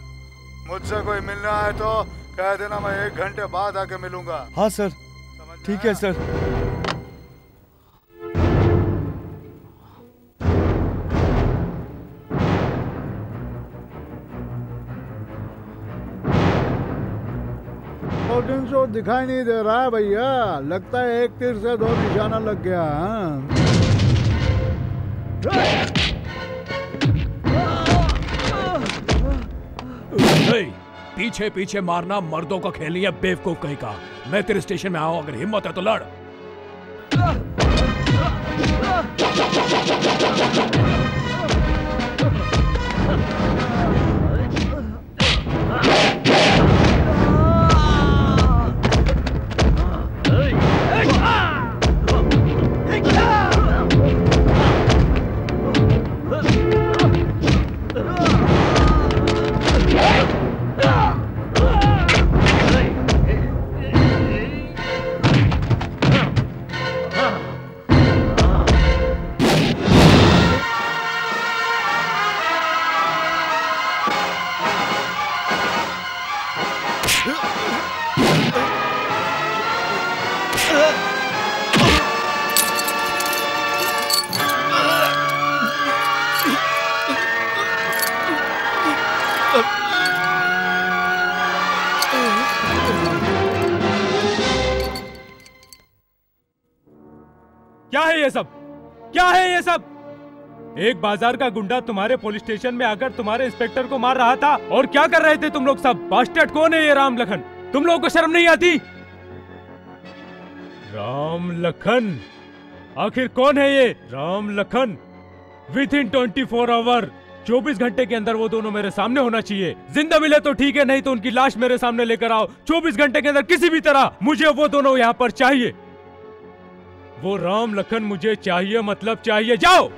मुझसे कोई मिलना है तो कह देना, मैं 1 घंटे बाद आके मिलूंगा। हाँ सर, ठीक है सर। शो दिखाई नहीं दे रहा है भैया, लगता है एक तीर से 2 निशाना लग गया। पीछे पीछे मारना मर्दों का खेल नहीं है, बेवकूफ कहीं का। मैं तेरे स्टेशन में आऊं, अगर हिम्मत है तो लड़। क्या है ये सब? क्या है ये सब? एक बाजार का गुंडा तुम्हारे पुलिस स्टेशन में आकर तुम्हारे इंस्पेक्टर को मार रहा था, और क्या कर रहे थे तुम लोग सब? बास्टर्ड कौन है ये राम लखन? तुम लोगों को शर्म नहीं आती? राम लखन, आखिर कौन है ये Ram Lakhan? Within 24 hour, 24 घंटे के अंदर वो दोनों मेरे सामने होना चाहिए। जिंदा मिले तो ठीक है, नहीं तो उनकी लाश मेरे सामने लेकर आओ। 24 घंटे के अंदर किसी भी तरह मुझे वो दोनों यहाँ पर चाहिए। वो राम लखन मुझे चाहिए, मतलब चाहिए। जाओ।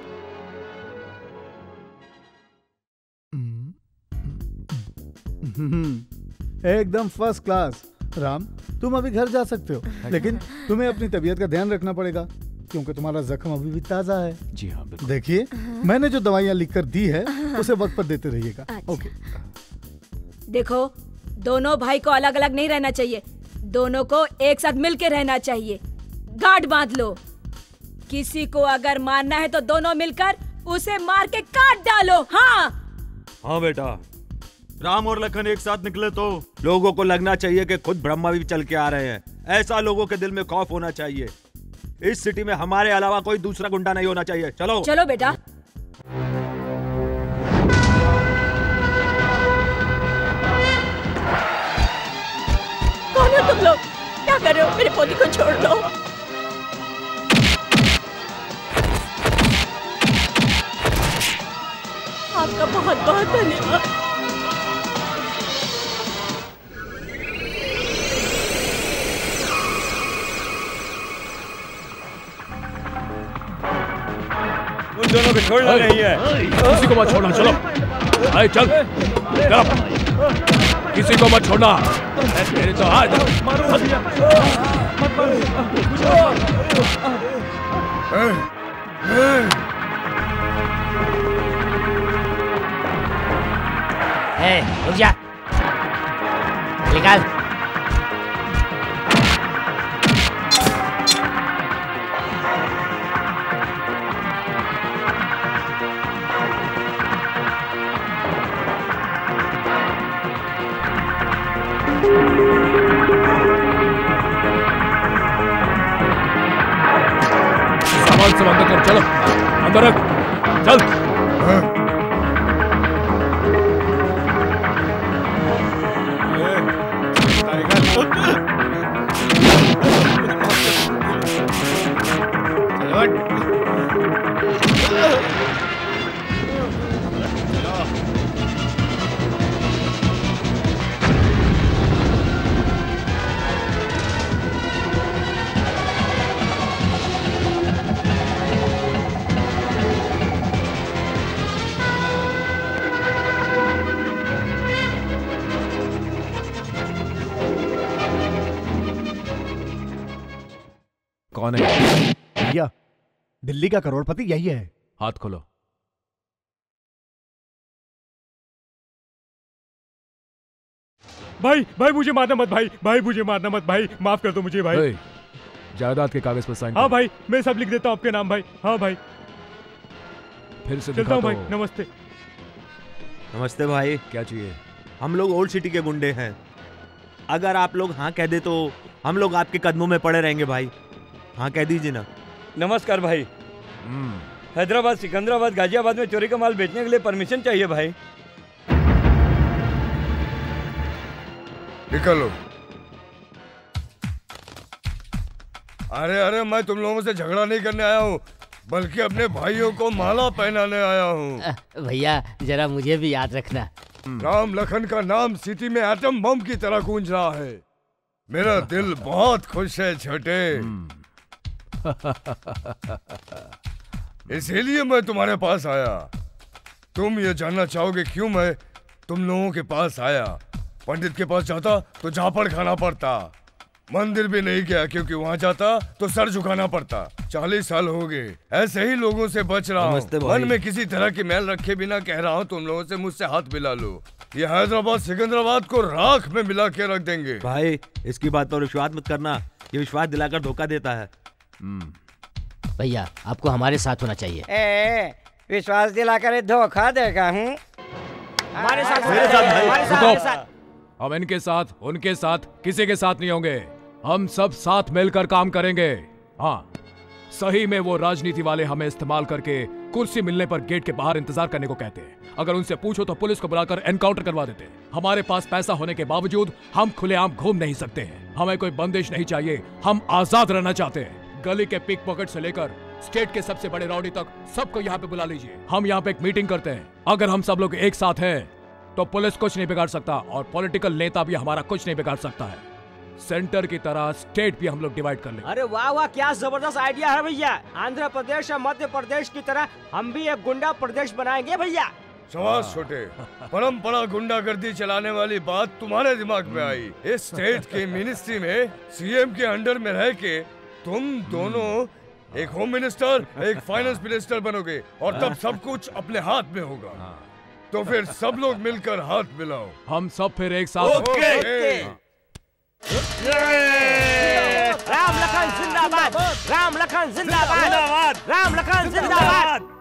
एकदम फर्स्ट क्लास। राम, तुम अभी घर जा सकते हो, लेकिन तुम्हें अपनी तबीयत का ध्यान रखना पड़ेगा क्योंकि तुम्हारा जख्म अभी भी ताजा है। जी हाँ, बिल्कुल। देखिए, मैंने जो दवाइयाँ लिखकर दी है उसे वक्त पर देते रहिएगा। ओके। देखो, दोनों भाई को अलग अलग नहीं रहना चाहिए, दोनों को एक साथ मिलके रहना चाहिए। गांठ बांध लो। किसी को अगर मारना है तो दोनों मिलकर उसे मार के काट डालो। हाँ हाँ बेटा, राम और लखन एक साथ निकले तो लोगों को लगना चाहिए कि खुद ब्रह्मा भी चल के आ रहे हैं। ऐसा लोगों के दिल में खौफ होना चाहिए। इस सिटी में हमारे अलावा कोई दूसरा गुंडा नहीं होना चाहिए। चलो चलो बेटा। कौन हो तुम लोग? क्या कर रहे हो? मेरे पोती को छोड़ दो। आपका बहुत बहुत धन्यवाद। उन दोनों को छोड़ना नहीं है। किसी को मत छोड़ना। चलो, आए चल, किसी को मत छोड़ना। मेरे तो आज रुक जा, निकाल। सामान सब अंदर कर। चलो अंदर रख। चल। कौन है? भैया, दिल्ली का करोड़पति यही है। हाथ खोलो। भाई भाई मुझे मारना मत भाई, भाई मुझे मारना मत भाई, माफ कर दो मुझे भाई। जायदाद के कागज पर साइन। हाँ भाई, मैं सब लिख देता हूँ आपके नाम भाई। हाँ भाई, फिर से चलता हूँ भाई। नमस्ते। नमस्ते भाई। क्या चाहिए? हम लोग ओल्ड सिटी के गुंडे हैं। अगर आप लोग हाँ कह दे तो हम लोग आपके कदमों में पड़े रहेंगे भाई। हाँ कह दीजिए ना। नमस्कार भाई। हैदराबाद, सिकंदराबाद, गाजियाबाद में चोरी का माल बेचने के लिए परमिशन चाहिए भाई। निकलो। अरे अरे, मैं तुम लोगों से झगड़ा नहीं करने आया हूँ, बल्कि अपने भाइयों को माला पहनाने आया हूँ। भैया जरा मुझे भी याद रखना। राम लखन का नाम सिटी में एटम बम की तरह गूंज रहा है। मेरा दिल बहुत खुश है छोटे। इसीलिए मैं तुम्हारे पास आया। तुम ये जानना चाहोगे क्यों मैं तुम लोगों के पास आया? पंडित के पास जाता तो झापड़ खाना पड़ता, मंदिर भी नहीं गया क्योंकि वहां जाता तो सर झुकाना पड़ता। 40 साल हो गए ऐसे ही लोगों से बच रहा हूँ। मन में किसी तरह की मैल रखे बिना कह रहा हूँ, तुम लोगों से मुझसे हाथ मिला लो। ये हैदराबाद सिकंदराबाद को राख में मिला के रख देंगे। भाई इसकी बात पर विश्वास मत करना, ये विश्वास दिलाकर धोखा देता है। भैया आपको हमारे साथ होना चाहिए। विश्वास दिलाकर धोखा देगा हूँ। हमारे साथ हम इनके साथ, उनके साथ, किसी के साथ नहीं होंगे। हम सब साथ मिलकर काम करेंगे। हाँ, सही में वो राजनीति वाले हमें इस्तेमाल करके कुर्सी मिलने पर गेट के बाहर इंतजार करने को कहते हैं। अगर उनसे पूछो तो पुलिस को बुलाकर एनकाउंटर करवा देते हैं। हमारे पास पैसा होने के बावजूद हम खुलेआम घूम नहीं सकते हैं। हमें कोई बंदिश नहीं चाहिए, हम आजाद रहना चाहते हैं। गली के पिक पॉकेट से लेकर स्टेट के सबसे बड़े रॉडी तक सबको यहाँ पे बुला लीजिए। हम यहाँ पे एक मीटिंग करते हैं। अगर हम सब लोग एक साथ हैं तो पुलिस कुछ नहीं बिगाड़ सकता और पॉलिटिकल नेता भी हमारा कुछ नहीं बिगाड़ सकता है। सेंटर की तरह स्टेट भी हम लोग डिवाइड कर लेंगे। अरे वाह वाह, क्या जबरदस्त आइडिया है भैया। आंध्र प्रदेश और मध्य प्रदेश की तरह हम भी एक गुंडा प्रदेश बनाएंगे भैया। शाबाश छोटे, परंपरा गुंडागर्दी चलाने वाली बात तुम्हारे दिमाग में आई। इस स्टेट की मिनिस्ट्री में सीएम के अंडर में रह के तुम दोनों एक होम मिनिस्टर, एक फाइनेंस मिनिस्टर बनोगे और तब सब कुछ अपने हाथ में होगा। तो फिर सब लोग मिलकर हाथ मिलाओ। हम सब फिर एक साथ। राम लखन जिंदाबाद, राम लखन जिंदाबाद, राम लखन जिंदाबाद।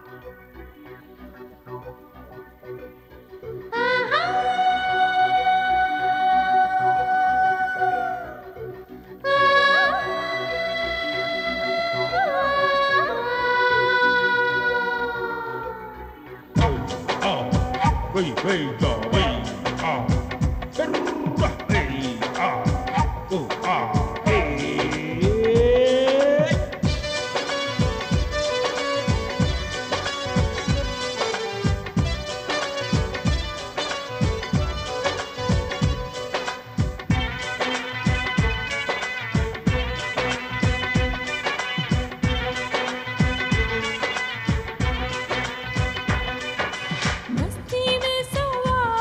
मस्ती में सवार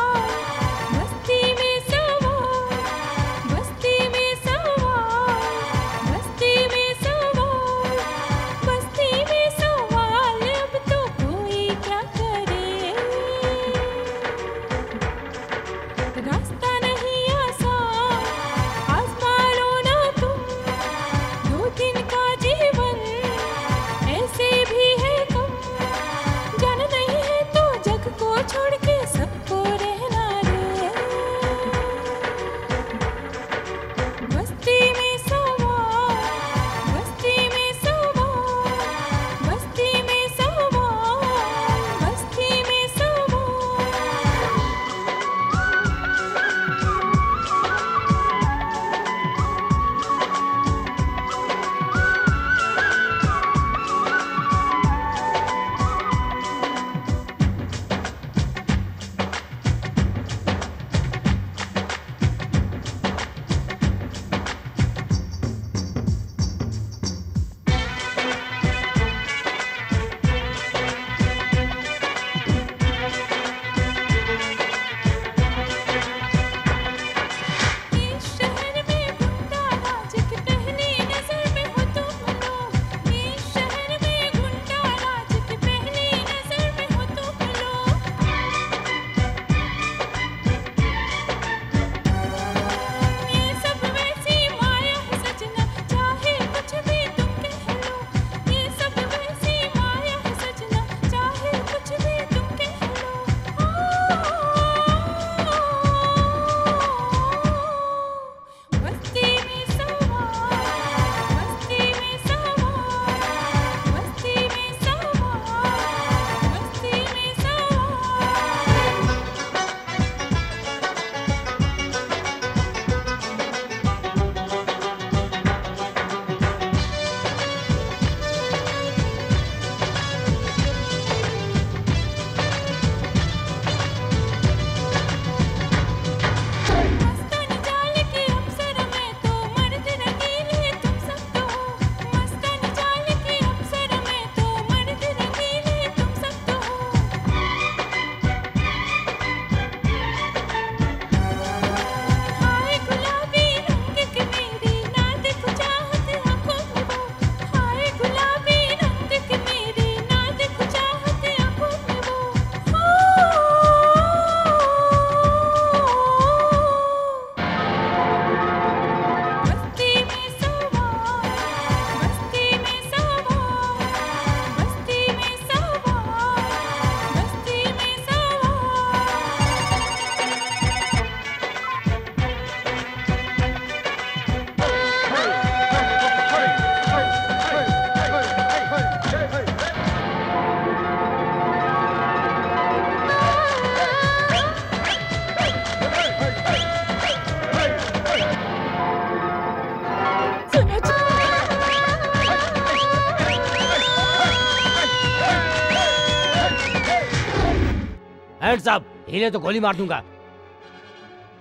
बैठ साहब, हिले तो गोली मार दूंगा।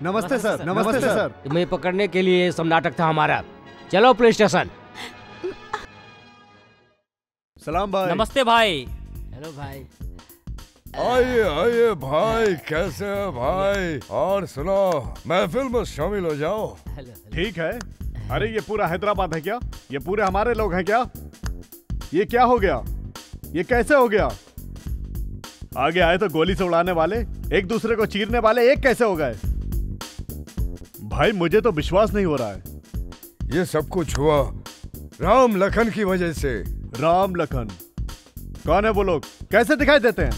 नमस्ते सर। नमस्ते सर। तुम्हें पकड़ने के लिए सब नाटक था हमारा। चलो पुलिस स्टेशन। सलाम भाई। नमस्ते भाई। हेलो भाई। आइए आइए भाई, कैसे है भाई? और सुनो, महफिल में शामिल हो जाओ। ठीक है। अरे ये पूरा हैदराबाद है क्या? ये पूरे हमारे लोग हैं क्या? ये क्या हो गया? ये कैसे हो गया? आगे आए तो गोली से उड़ाने वाले, एक दूसरे को चीरने वाले एक कैसे हो गए? भाई मुझे तो विश्वास नहीं हो रहा है। ये सब कुछ हुआ राम लखन की वजह से। राम लखन कौन है वो लोग? कैसे दिखाई देते हैं?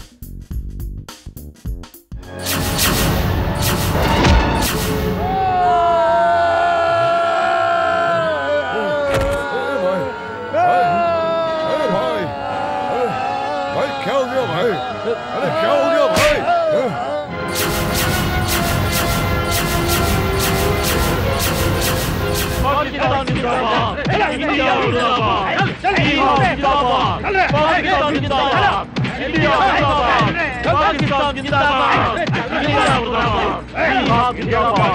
क्या हो गया भाई? अरे क्या हो गया भाई? पाकिस्तान जिंदाबाद, इंडिया जिंदाबाद, पाकिस्तान जिंदाबाद, इंडिया जिंदाबाद, पाकिस्तान जिंदाबाद, इंडिया जिंदाबाद,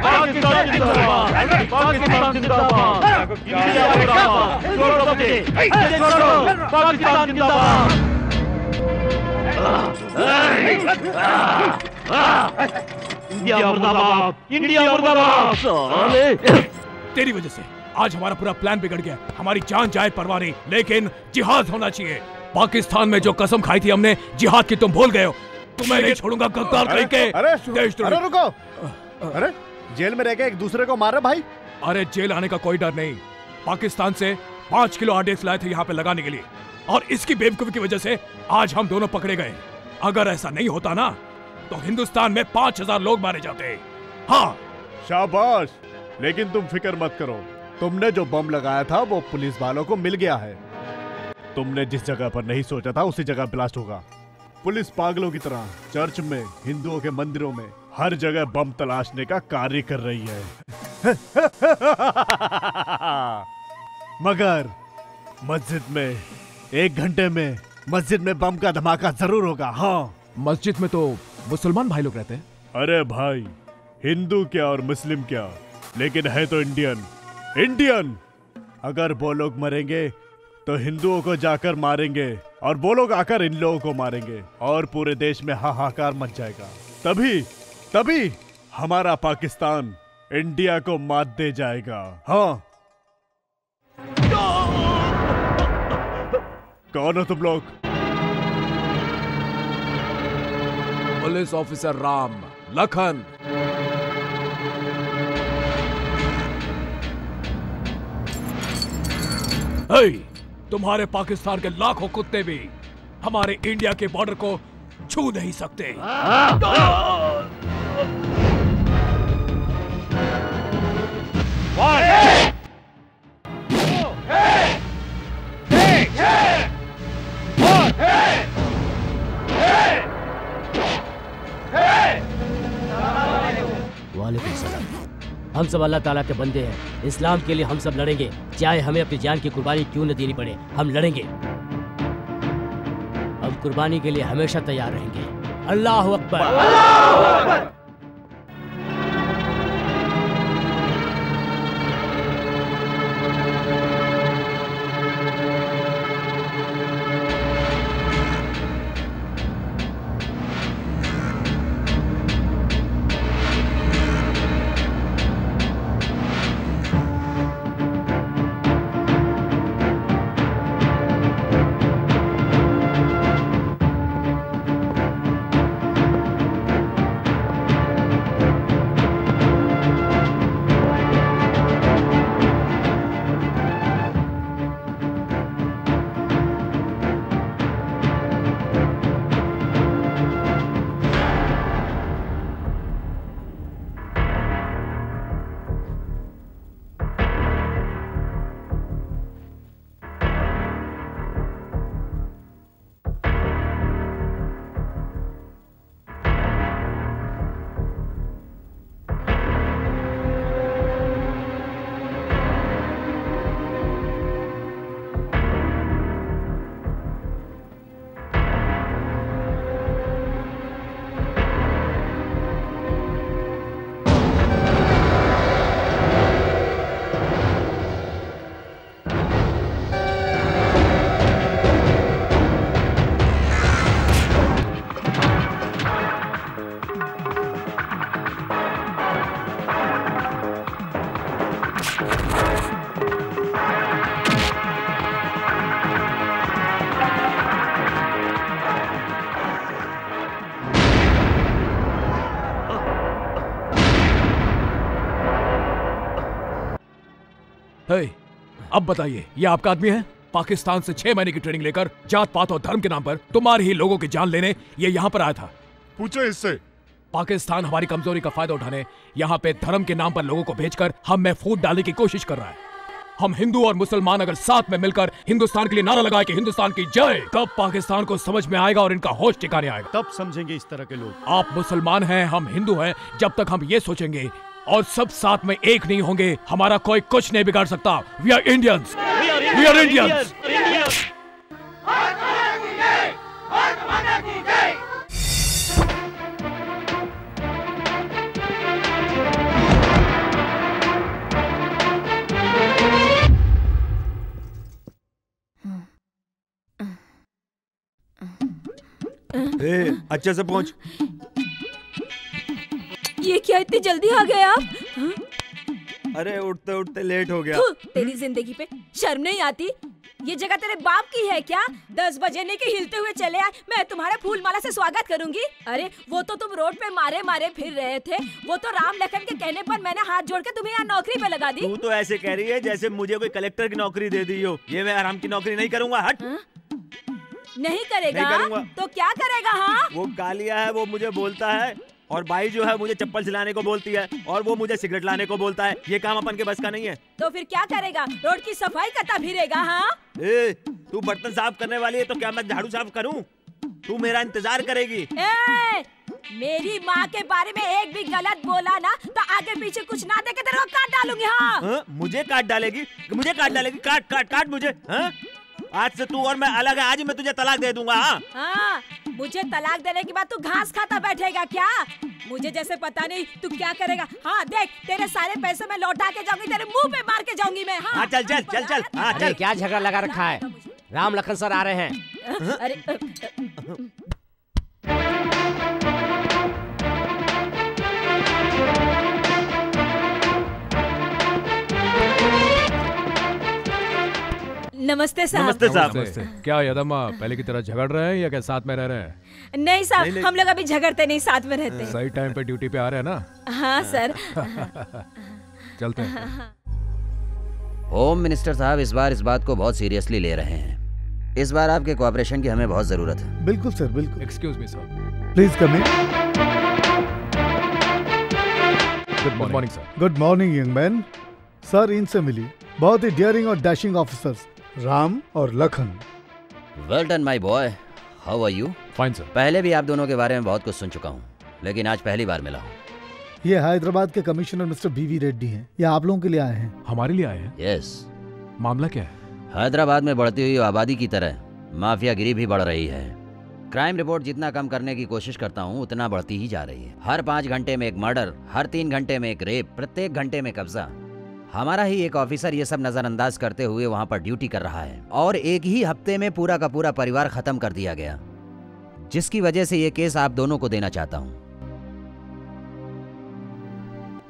पाकिस्तान जिंदाबाद, पाकिस्तान जिंदाबाद, इंडिया जिंदाबाद, छोड़ो बच्चे, छोड़ो, पाकिस्तान जिंदाबाद। इंडिया मुर्दाबाद, इंडिया मुर्दाबाद। तेरी वजह से आज हमारा पूरा प्लान बिगड़ गया। हमारी जान जाए परवाह नहीं, लेकिन जिहाद होना चाहिए। पाकिस्तान में जो कसम खाई थी हमने जिहाद की, तुम भूल गए हो। तुम्हें नहीं छोड़ूंगा गद्दार कहीं के। अरे रुको। अरे जेल में रह के एक दूसरे को मारा भाई? अरे जेल आने का कोई डर नहीं। पाकिस्तान से 5 किलो RDX लाए थे यहाँ पे लगाने के लिए, और इसकी बेवकूफी की वजह से आज हम दोनों पकड़े गए। अगर ऐसा नहीं होता ना तो हिंदुस्तान में 5000 लोग मारे जाते। हाँ शाबाश। लेकिन तुम फिक्र मत करो, तुमने जो बम लगाया था वो पुलिस वालों को मिल गया है। तुमने जिस जगह पर नहीं सोचा था उसी जगह ब्लास्ट होगा। पुलिस पागलों की तरह चर्च में, हिंदुओं के मंदिरों में, हर जगह बम तलाशने का कार्य कर रही है। मगर मस्जिद में 1 घंटे में मस्जिद में बम का धमाका जरूर होगा। हाँ, मस्जिद में तो मुसलमान भाई लोग रहते हैं। अरे भाई, हिंदू क्या और मुस्लिम क्या, लेकिन है तो इंडियन। अगर वो लोग मरेंगे तो हिंदुओं को जाकर मारेंगे, और वो लोग आकर इन लोगों को मारेंगे, और पूरे देश में हाहाकार मच जाएगा। तभी हमारा पाकिस्तान इंडिया को मात दे जाएगा। हाँ। कौन हो तुम लोग? Police officer Ram Lakhan. तुम्हारे पाकिस्तान के लाखों कुत्ते भी हमारे इंडिया के बॉर्डर को छू नहीं सकते। वालेकुम सलाम। हम सब अल्लाह ताला के बंदे हैं। इस्लाम के लिए हम सब लड़ेंगे, चाहे हमें अपनी जान की कुर्बानी क्यों न देनी पड़े, हम लड़ेंगे। हम कुर्बानी के लिए हमेशा तैयार रहेंगे। अल्लाह अकबर। अल्लाह अकबर। हे, अब बताइए, ये आपका आदमी है? पाकिस्तान से 6 महीने की ट्रेनिंग लेकर जात पात और धर्म के नाम पर तुम्हारे ही लोगों की जान लेने ये यहाँ पर आया था। पूछो इससे। पाकिस्तान हमारी कमजोरी का फायदा उठाने यहाँ पे धर्म के नाम पर लोगों को भेजकर हम में फूट डालने की कोशिश कर रहा है। हम हिंदू और मुसलमान अगर साथ में मिलकर हिंदुस्तान के लिए नारा लगाए कि हिंदुस्तान की जय, तब पाकिस्तान को समझ में आएगा और इनका होश ठिकाने आएगा। तब समझेंगे इस तरह के लोग। आप मुसलमान हैं, हम हिंदू हैं। जब तक हम ये सोचेंगे और सब साथ में एक नहीं होंगे, हमारा कोई कुछ नहीं बिगाड़ सकता। We are Indians, we are Indians. अच्छे से पहुंच। ये क्या इतनी जल्दी आ गए आप? हाँ? अरे उठते उठते लेट हो गया। तेरी जिंदगी पे शर्म नहीं आती? ये जगह तेरे बाप की है क्या? 10 बजे नहीं कि हिलते हुए चले आए, मैं तुम्हारे फूल माला से स्वागत करूंगी। अरे वो तो तुम रोड पे मारे मारे फिर रहे थे, वो तो राम लखन के कहने पर मैंने हाथ जोड़ के तुम्हें यहाँ नौकरी पे लगा दी। तू तो ऐसे कह रही है जैसे मुझे कोई कलेक्टर की नौकरी दे दी हो। ये मैं आराम की नौकरी नहीं करूँगा। हट। नहीं करेगा? नहीं करूँगा। तो क्या करेगा? हाँ, वो कालिया है, वो मुझे बोलता है, और बाई जो है मुझे चप्पल सिलाने को बोलती है, और वो मुझे सिगरेट लाने को बोलता है। ये काम अपन के बस का नहीं है। तो फिर क्या करेगा? रोड की सफाई करता फिरेगा? हाँ, तू बर्तन साफ करने वाली है तो क्या मैं झाड़ू साफ करूं? तू मेरा इंतजार करेगी। मेरी माँ के बारे में एक भी गलत बोला ना तो आगे पीछे कुछ ना देखे तेरे को काट डालूंगी। हाँ, मुझे काट डालेगी? मुझे काट डालेगी? काट काट काट मुझे। हाँ? आज से तू और मैं अलग है। आज ही मैं तुझे तलाक दे दूंगा। हाँ, मुझे तलाक देने के बाद तू घास खाता बैठेगा क्या? मुझे जैसे पता नहीं तू क्या करेगा। हाँ देख, तेरे सारे पैसे मैं लौटा के जाऊंगी, तेरे मुंह पे मार के जाऊंगी मैं। हाँ, चल चल चल चल। हाँ, चल। क्या झगड़ा लगा रखा है? राम लखन सर आ रहे हैं। अरे नमस्ते साहब। नमस्ते साहब। नमस्ते। क्या यादम्मा पहले की तरह झगड़ रहे हैं या क्या साथ में रह रहे हैं? नहीं साहब, हम लोग अभी झगड़ते नहीं, साथ में रहते हैं। सही टाइम पे ड्यूटी पे आ रहे हैं ना? हाँ सर। चलते हैं। होम मिनिस्टर साहब इस बार इस बात को बहुत सीरियसली ले रहे हैं। इस बार आपके कोऑपरेशन की हमें बहुत जरूरत है। बिल्कुल सर, बिल्कुल। Excuse me sir. Please come in. Good morning sir. Good morning young man. Sir इनसे मिली, बहुत ही डेयरिंग और डैशिंग ऑफिसर्स राम और Lakhan. Well done my boy, how are you? Fine sir. पहले भी आप दोनों के बारे में बहुत कुछ सुन चुका हूँ, लेकिन आज पहली बार मिला हूँ। ये हैदराबाद के कमिश्नर मिस्टर बीवी रेड्डी हैं। ये आप लोगों के लिए आए हैं। हमारे लिए आए हैं? यस। मामला क्या है? हैदराबाद में बढ़ती हुई आबादी की तरह माफियागिरी भी बढ़ रही है। क्राइम रिपोर्ट जितना कम करने की कोशिश करता हूँ उतना बढ़ती ही जा रही है। हर 5 घंटे में एक मर्डर, हर 3 घंटे में एक रेप, प्रत्येक घंटे में कब्जा। हमारा ही एक ऑफिसर ये सब नजरअंदाज करते हुए वहाँ पर ड्यूटी कर रहा है, और एक ही हफ्ते में पूरा का पूरा परिवार खत्म कर दिया गया, जिसकी वजह से ये केस आप दोनों को देना चाहता हूँ।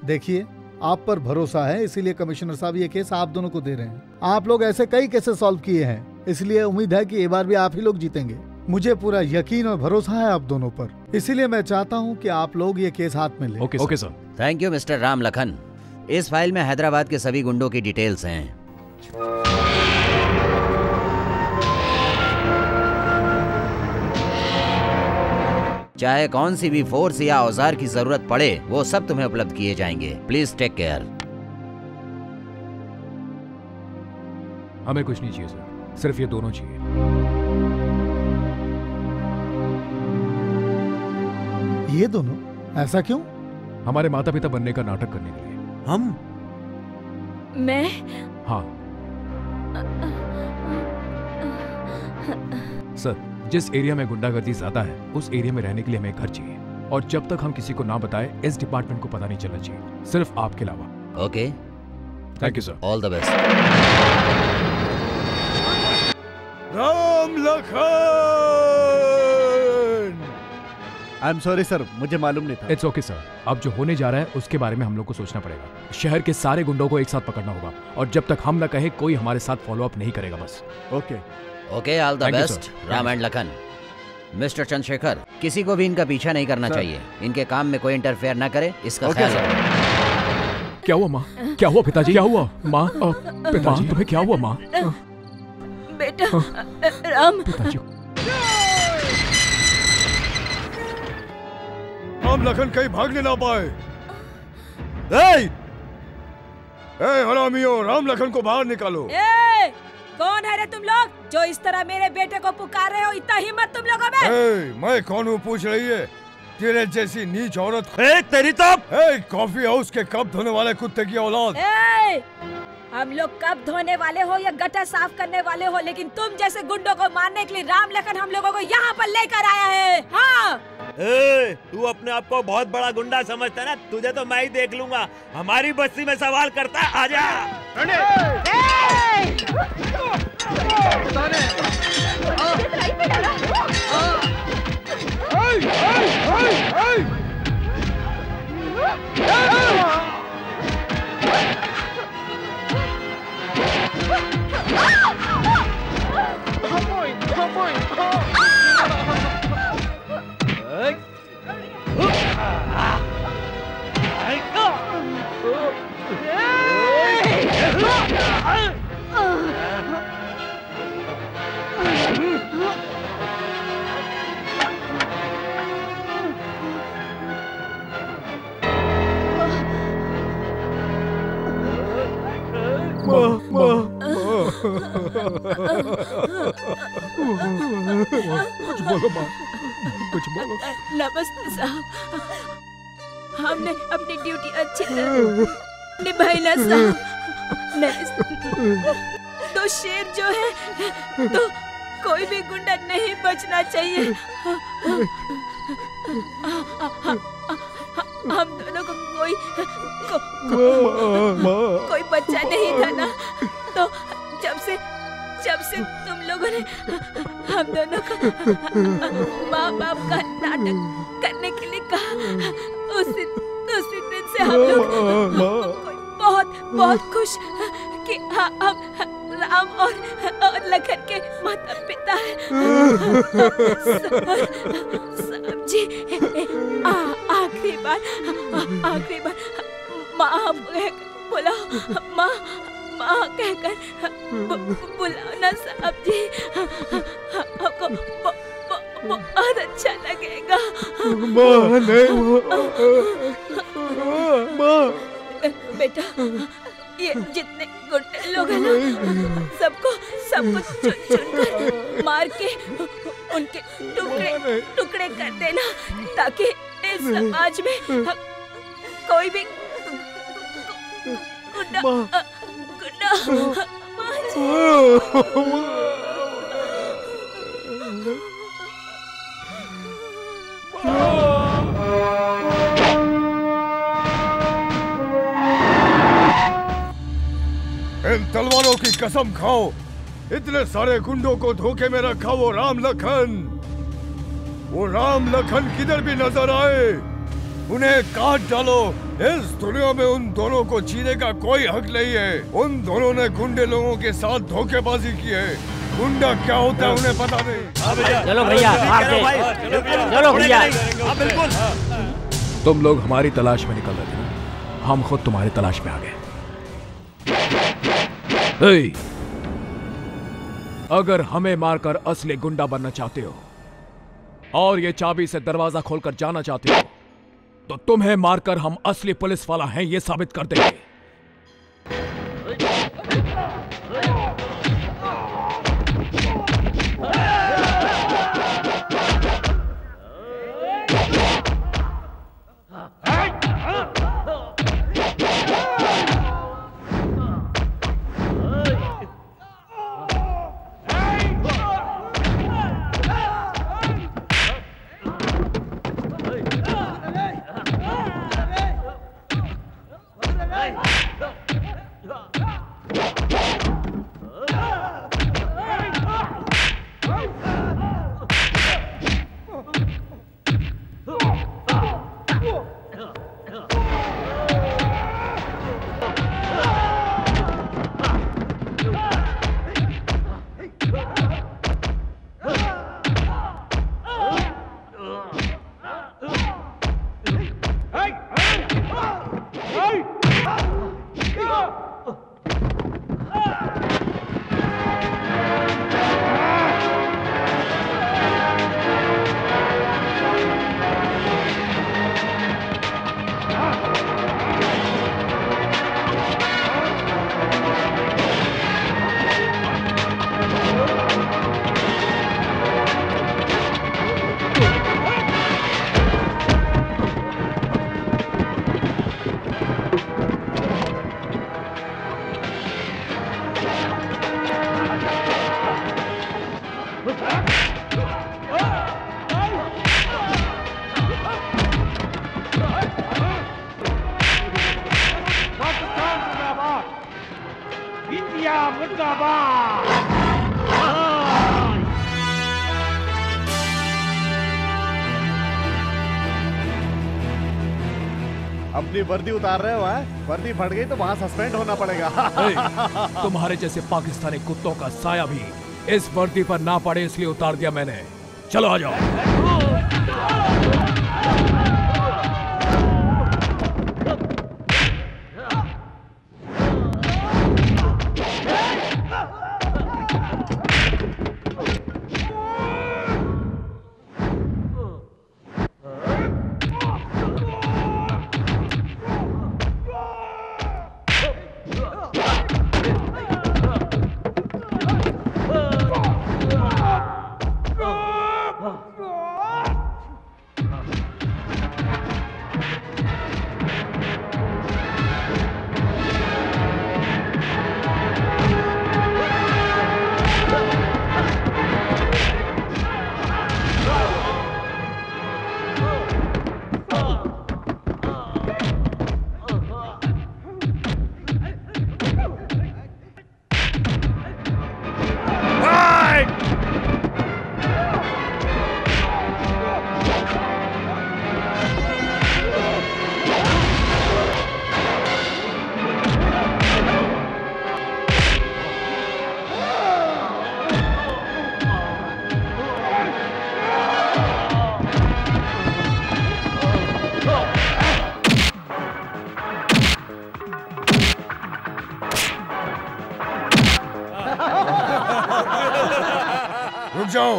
देखिए, आप पर भरोसा है, इसीलिए कमिश्नर साहब ये केस आप दोनों को दे रहे हैं। आप लोग ऐसे कई केसेस सॉल्व किए हैं, इसलिए उम्मीद है कि ये बार भी आप ही लोग जीतेंगे। मुझे पूरा यकीन और भरोसा है आप दोनों पर, इसीलिए मैं चाहता हूँ कि आप लोग ये केस हाथ में लें। Okay sir. Thank you mister Ram Lakhan. इस फाइल में हैदराबाद के सभी गुंडों की डिटेल्स हैं। चाहे कौन सी भी फोर्स या औजार की जरूरत पड़े, वो सब तुम्हें उपलब्ध किए जाएंगे। Please take care. हमें कुछ नहीं चाहिए सर, सिर्फ ये दोनों चाहिए। ये दोनों? ऐसा क्यों? हमारे माता पिता बनने का नाटक करने के लिए। हम? मैं? हाँ सर, जिस एरिया में गुंडागर्दी ज्यादा है उस एरिया में रहने के लिए हमें घर चाहिए, और जब तक हम किसी को ना बताए इस डिपार्टमेंट को पता नहीं चलना चाहिए, सिर्फ आपके अलावा। Okay, thank you sir. All the best. Ram Lakhan. I am sorry sir, मुझे मालूम नहीं था। It's okay sir. अब जो होने जा रहा है उसके बारे में हम लोग को सोचना पड़ेगा। शहर के सारे गुंडों को एक साथ पकड़ना होगा, और जब तक हम ना कहे कोई हमारे साथ फॉलो अप नहीं करेगा बस। Okay okay, all the best Ram and Lakhan. Mister Chandrashekhar, किसी को भी इनका पीछा नहीं करना चाहिए। इनके काम में कोई इंटरफेयर ना करे, इसका ख्याल रखना। क्या हुआ माँ? क्या हुआ पिताजी? क्या हुआ माँ? पिताजी तुम्हें क्या हुआ माँ? बेटा राम। पिताजी राम लखन कहीं भागने ना पाए। हरामियों, राम लखन को बाहर निकालो। कौन है रे तुम लोग जो इस तरह मेरे बेटे को पुकार रहे हो? इतना हिम्मत तुम लोगों में? मैं कौन हूँ पूछ रही है? तेरे जैसी नीच औरत। तेरी तो कॉफी हाउस के कप धोने वाले कुत्ते की औलाद। हम लोग कप धोने वाले हो या गटर साफ करने वाले हो, लेकिन तुम जैसे गुंडों को मारने के लिए राम लखन हम लोगों को यहाँ पर लेकर आया है। हाँ तू अपने आप को बहुत बड़ा गुंडा समझता है ना? तुझे तो मैं ही देख लूंगा। हमारी बस्ती में सवाल करता है, आजा। कुछ बोलो माँ, कुछ बोलो। नमस्ते साहब, हमने अपनी ड्यूटी अच्छी तरह निभाई ना साहब। तो शेर जो है तो कोई भी गुंडा नहीं बचना चाहिए। हम दोनों को कोई बच्चा नहीं था ना, तो जब से तुम लोगों ने हम दोनों को माँ बाप का नाटक करने के लिए कहा, उसी दिन से हम लोग बहुत खुश कि हम राम और लखन के माता पिता हैं। साहब जी, आखिरी बार माँ बुलाओ, माँ कहकर बुलाओ ना साहब जी, हमको बहुत अच्छा लगेगा। बेटा, ये जितने गुंडे लोग हैं ना, सबको चुन कर मार के उनके टुकड़े कर देना, ताकि इस समाज में कोई भी गुंडा इन तलवारों की कसम खाओ, इतने सारे गुंडों को धोखे में रखा वो राम लखन किधर भी नजर आए उन्हें काट डालो। इस दुनिया में उन दोनों को जीने का कोई हक नहीं है। उन दोनों ने गुंडे लोगों के साथ धोखेबाजी की है। गुंडा क्या होता है उन्हें पता नहीं। चलो भैया, चलो भैया। तुम लोग हमारी तलाश में निकल रहे थे, हम खुद तुम्हारी तलाश में आ गए। अगर हमें मारकर असली गुंडा बनना चाहते हो और ये चाबी से दरवाजा खोलकर जाना चाहते हो, तो तुम्हें मारकर हम असली पुलिस वाला हैं ये साबित कर देंगे। जिंदाबाद। अपनी वर्दी उतार रहे हो? वर्दी फट गई तो वहाँ सस्पेंड होना पड़ेगा। तुम्हारे जैसे पाकिस्तानी कुत्तों का साया भी इस वर्दी पर ना पड़े इसलिए उतार दिया मैंने। चलो आ जाओ। रुक जाओ।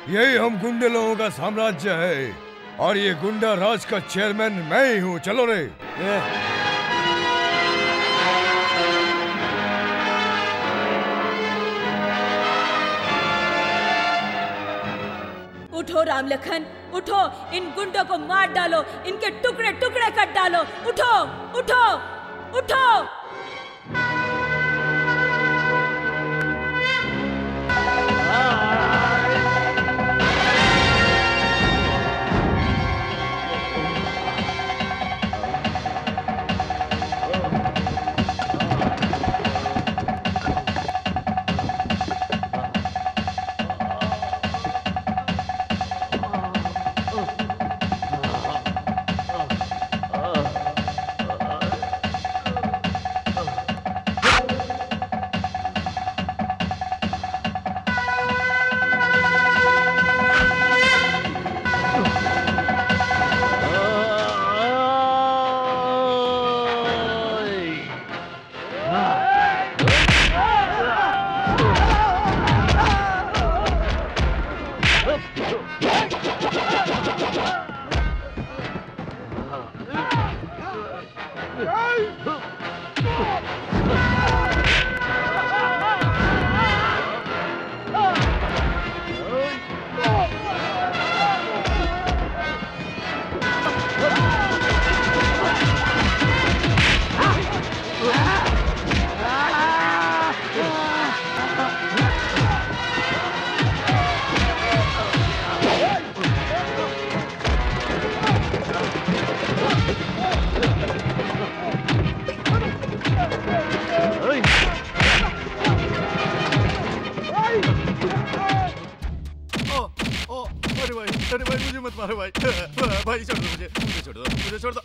यही हम गुंडे लोगों का साम्राज्य है और ये गुंडा राज का चेयरमैन मैं ही हूँ। चलो रे। उठो राम लखन, उठो, इन गुंडों को मार डालो, इनके टुकड़े टुकड़े कर डालो। उठो उठो उठो। अरे भाई मुझे मत मारो भाई। भाई छोड़ दो मुझे छोड़ दो, मुझे छोड़ दो।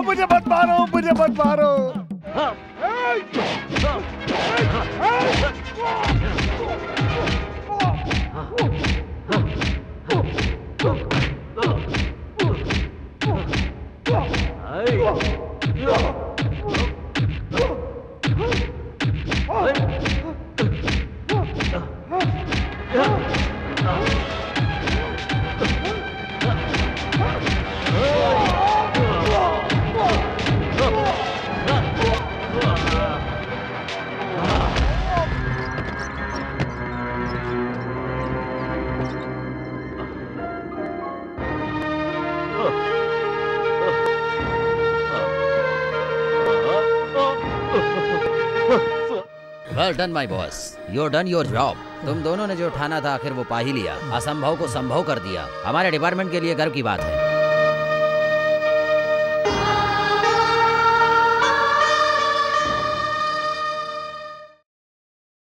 मुझे मत मारो, मुझे मत मारो। Well done, my boss. You've done your job. तुम दोनों ने जो ठाना था आखिर वो पा ही लिया। असंभव को संभव कर दिया। हमारे डिपार्टमेंट के लिए गर्व की बात है।